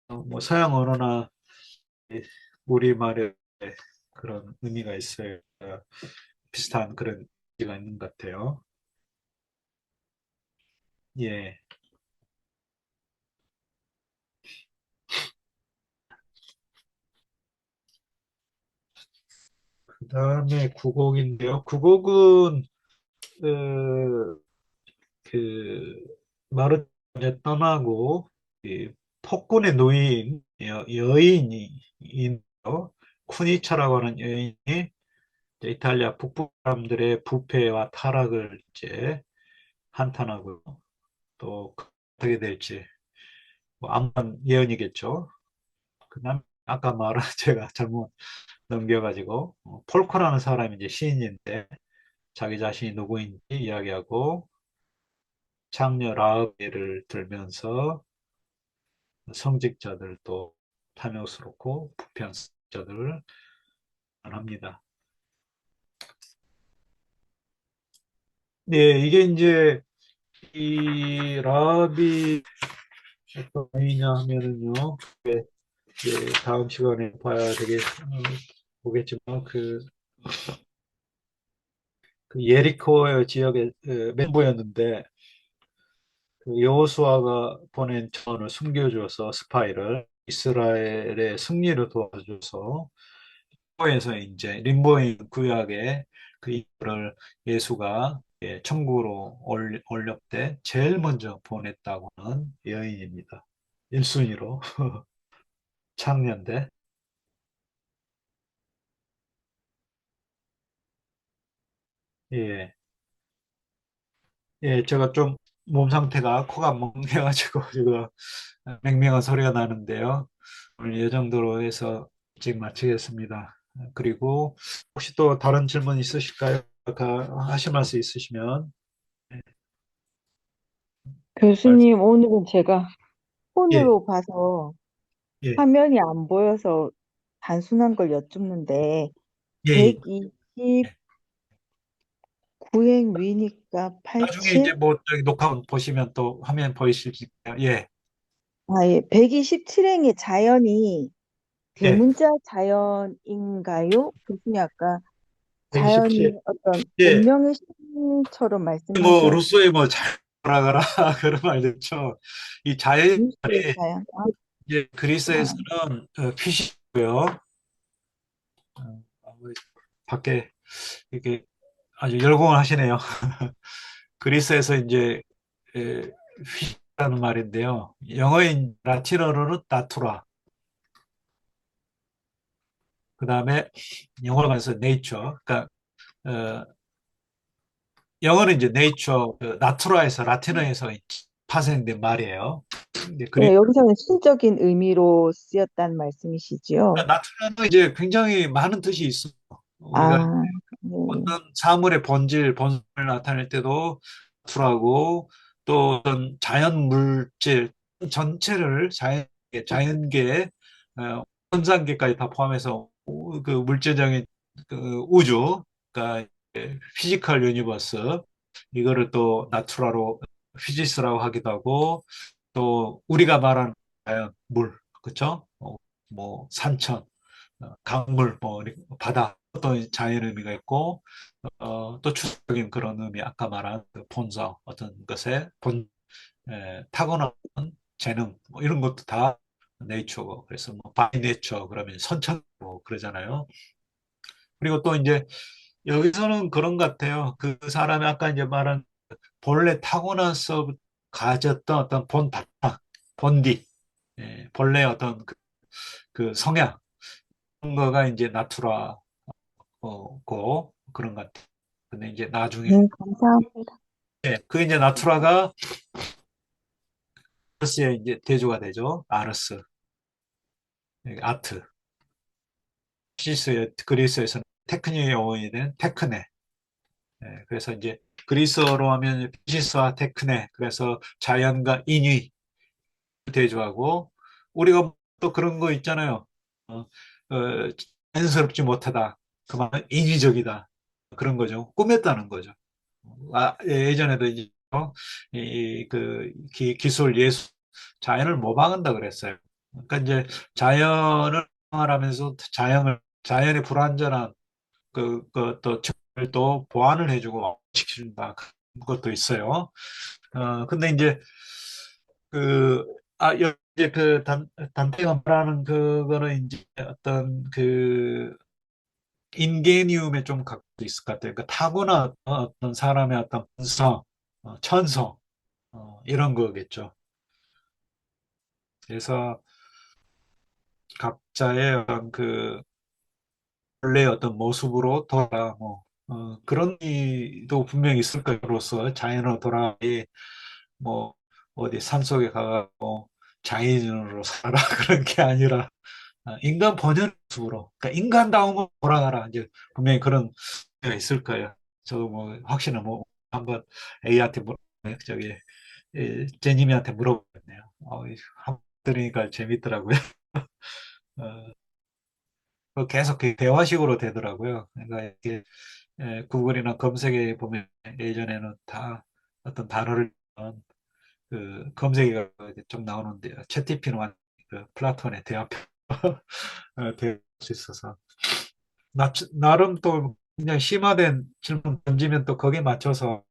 뭐 서양 언어나 우리말에 그런 의미가 있어요. 비슷한 그런 의미가 있는 것 같아요. 예. 그 다음에 구곡인데요. 구곡은 어, 그 마르테 떠나고 이 폭군의 노인 여인이 있는데요. 쿠니차라고 하는 여인이 이제 이탈리아 북부 사람들의 부패와 타락을 이제 한탄하고 또 어떻게 될지 뭐 암만 예언이겠죠. 그다음 아까 말한 제가 잘못 넘겨가지고 폴커라는 사람이 이제 시인인데 자기 자신이 누구인지 이야기하고 장녀 라합을 들면서 성직자들도 탐욕스럽고 부편자들을 합니다. 네, 이게 이제 이 라합이 어떤 아이냐 하면은요, 이제 다음 시간에 봐야 보겠지만 그 예리코 지역의 멤버였는데 그 여호수아가 보낸 전을 숨겨줘서 스파이를 이스라엘의 승리를 도와줘서 림보인 구약에 그 이거를 예수가 천국으로 올렸 때 제일 먼저 보냈다고 하는 여인입니다. 1순위로 창년대. 예, 예, 제가 좀 몸 상태가 코가 멍해가지고 지금 맹맹한 소리가 나는데요. 오늘 이 정도로 해서 일찍 마치겠습니다. 그리고 혹시 또 다른 질문 있으실까요? 하실 말씀 있으시면. 말씀. 교수님, 오늘은 제가 예, 폰으로 봐서 예, 화면이 안 보여서 단순한 걸 여쭙는데, 예, 예. 129행 위니까 나중에 이제 87? 뭐 저기 녹화 보시면 또 화면 보이실 거예요. 예, 아, 예. 127행의 자연이 예. 대문자 자연인가요? 교수님 아까 127. 자연이 어떤 예, 운명의 신처럼 뭐 말씀하셨, 루소의 뭐 잘 돌아가라 그런 말 듣죠. 이 자연이 뉴스의 자연. 이제 아, 그리스에서는 피시고요. 밖에 이렇게 아주 열공을 하시네요. 그리스에서 이제 피라는 말인데요. 영어인 라틴어로는 나투라. 그 다음에 영어로 가서 네이처. 그러니까 어, 영어는 이제 네이처, 나투라에서 라틴어에서 파생된 말이에요. 근데 예, 여기서는 신적인 의미로 쓰였다는 말씀이시지요? 나투라는 이제 굉장히 많은 뜻이 있어요. 우리가 아, 네. 어떤 사물의 본질을 나타낼 때도 나투라고 또 어떤 자연 물질 전체를 자연계, 현상계까지 다 포함해서 그 물질적인 그 우주, 그러니까 피지컬 유니버스 이거를 또 나투라로 피지스라고 하기도 하고 또 우리가 말하는 자연 물, 그렇죠? 뭐 산천, 강물, 뭐 바다 어떤 자연 의미가 있고 또 추상적인 그런 의미 아까 말한 그 본성 어떤 것의 타고난 재능 뭐 이런 것도 다 네이처고 그래서 뭐 바이 네이처 그러면 선천고 그러잖아요. 그리고 또 이제 여기서는 그런 것 같아요. 그 사람이 아까 이제 말한 본래 타고나서 가졌던 어떤 본 바탕, 본디, 본래 어떤 그 성향 그런 거가 이제 나투라고 그런 것 같아요. 근데 이제 나중에 네, 감사합니다. 그 이제 나투라가 아르스의 이제 대조가 되죠. 아르스, 아트. 그리스에서는 테크닉의 영혼이 된 테크네. 그래서 이제 그리스어로 하면 피시스와 테크네. 그래서 자연과 인위 대조하고 우리가 또 그런 거 있잖아요. 자연스럽지 못하다. 그 말은 인위적이다. 그런 거죠. 꾸몄다는 거죠. 예전에도 이제 그 기술 예술 자연을 모방한다 그랬어요. 그러니까 이제 자연을 모방하면서 자연의 불완전한 또 보완을 해주고 지켜준다 그런 것도 있어요. 근데 이제 이제 단테가 말하는 그거는 이제 어떤 인게니움에 좀 갖고 있을 것 같아요. 그러니까 타고난 어떤 사람의 어떤 본성, 천성, 이런 거겠죠. 그래서 각자의 어떤 원래 어떤 모습으로 돌아, 그런 이도 분명히 있을 것으로서 자연으로 돌아가기, 뭐, 어디 산속에 가고 자연인으로 살아, 그런 게 아니라, 인간 본연의 모습으로, 그러니까 인간다움으로 돌아가라. 이제 분명히 그런 게 있을 거예요. 저도 뭐, 확신은 뭐, 한번 A한테 저기 제님이한테 물어봤네요. 한번 들으니까 재밌더라고요. 어, 계속 그 대화식으로 되더라고요. 그러니까 이렇게 구글이나 검색에 보면 예전에는 다 어떤 단어를 그 검색어가 이렇게 쭉 나오는데 챗GPT는 완전 그 플라톤의 대화표 대할 수 있어서 나름 또 그냥 심화된 질문 던지면 또 거기에 맞춰서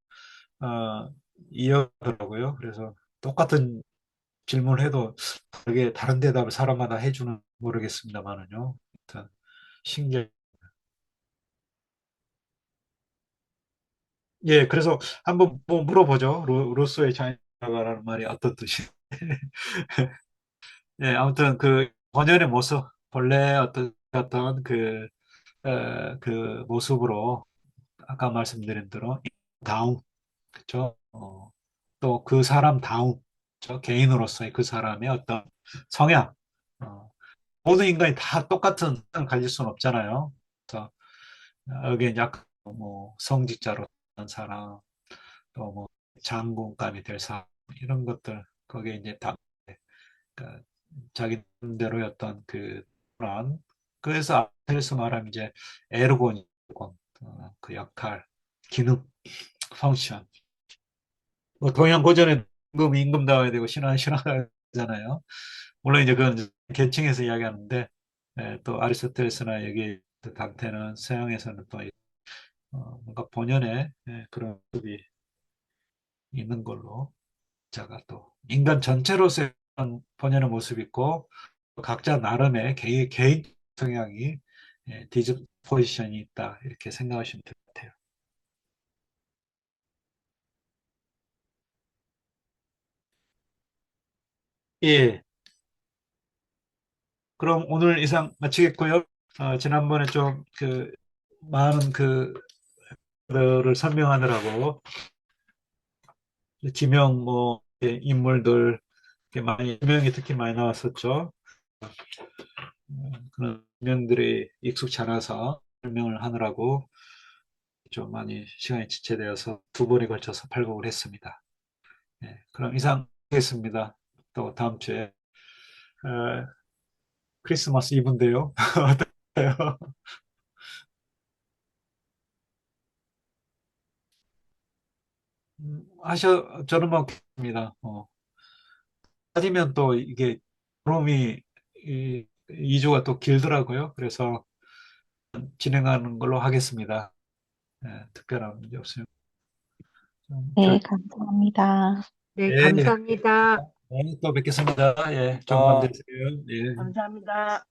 어, 이어가더라고요. 그래서 똑같은 질문을 해도 그게 다른 대답을 사람마다 해주는 모르겠습니다만은요. 하여튼 신기해. 예, 그래서 한번 뭐 물어보죠. 로스의 자연사라는 말이 어떤 뜻이? 예, 아무튼 그 본연의 모습, 본래 어떤 그 모습으로 아까 말씀드린 대로 다운, 그죠? 또 그 사람 다운, 저 개인으로서의 그 사람의 어떤 성향, 모든 인간이 다 똑같은 성향을 가질 수는 없잖아요. 그래서 여기에 약간 뭐 성직자로 사는 사람, 또 뭐 장군감이 될 사람 이런 것들 거기에 이제 다 그러니까 자기 나름대로의 어떤 그런 그래서 아테네스 말하면 이제 에르곤 그 역할, 기능, 펑션. 뭐 동양 고전에 임금 나와야 되고 신화 하잖아요. 물론 이제 그건 계층에서 이야기하는데 또 아리스토텔레스나 여기 단테는 서양에서는 또 뭔가 본연의 그런 모습이 있는 걸로 자가 또 인간 전체로서의 본연의 모습이 있고 각자 나름의 개인 성향이 디스포지션이 있다 이렇게 생각하시면 될 것 같아요. 예, 그럼 오늘 이상 마치겠고요. 지난번에 좀 그 많은 그들을 설명하느라고 지명 뭐 인물들 이렇게 많이 지명이 특히 많이 나왔었죠. 그런 지명들이 익숙치 않아서 설명을 하느라고 좀 많이 시간이 지체되어서 두 번에 걸쳐서 발곡을 했습니다. 그럼 이상 하겠습니다. 또 다음 주에 어, 크리스마스 이브인데요. 어떨까요? 저는 뭐 겠습니다. 따지면 또 이게 롬이 2주가 또 길더라고요. 그래서 진행하는 걸로 하겠습니다. 특별한 문제 없으면 좀 네, 감사합니다. 네, 예, 예. 감사합니다. 또 뵙겠습니다. 예, 좋은 밤 아. 되세요. 예. 감사합니다.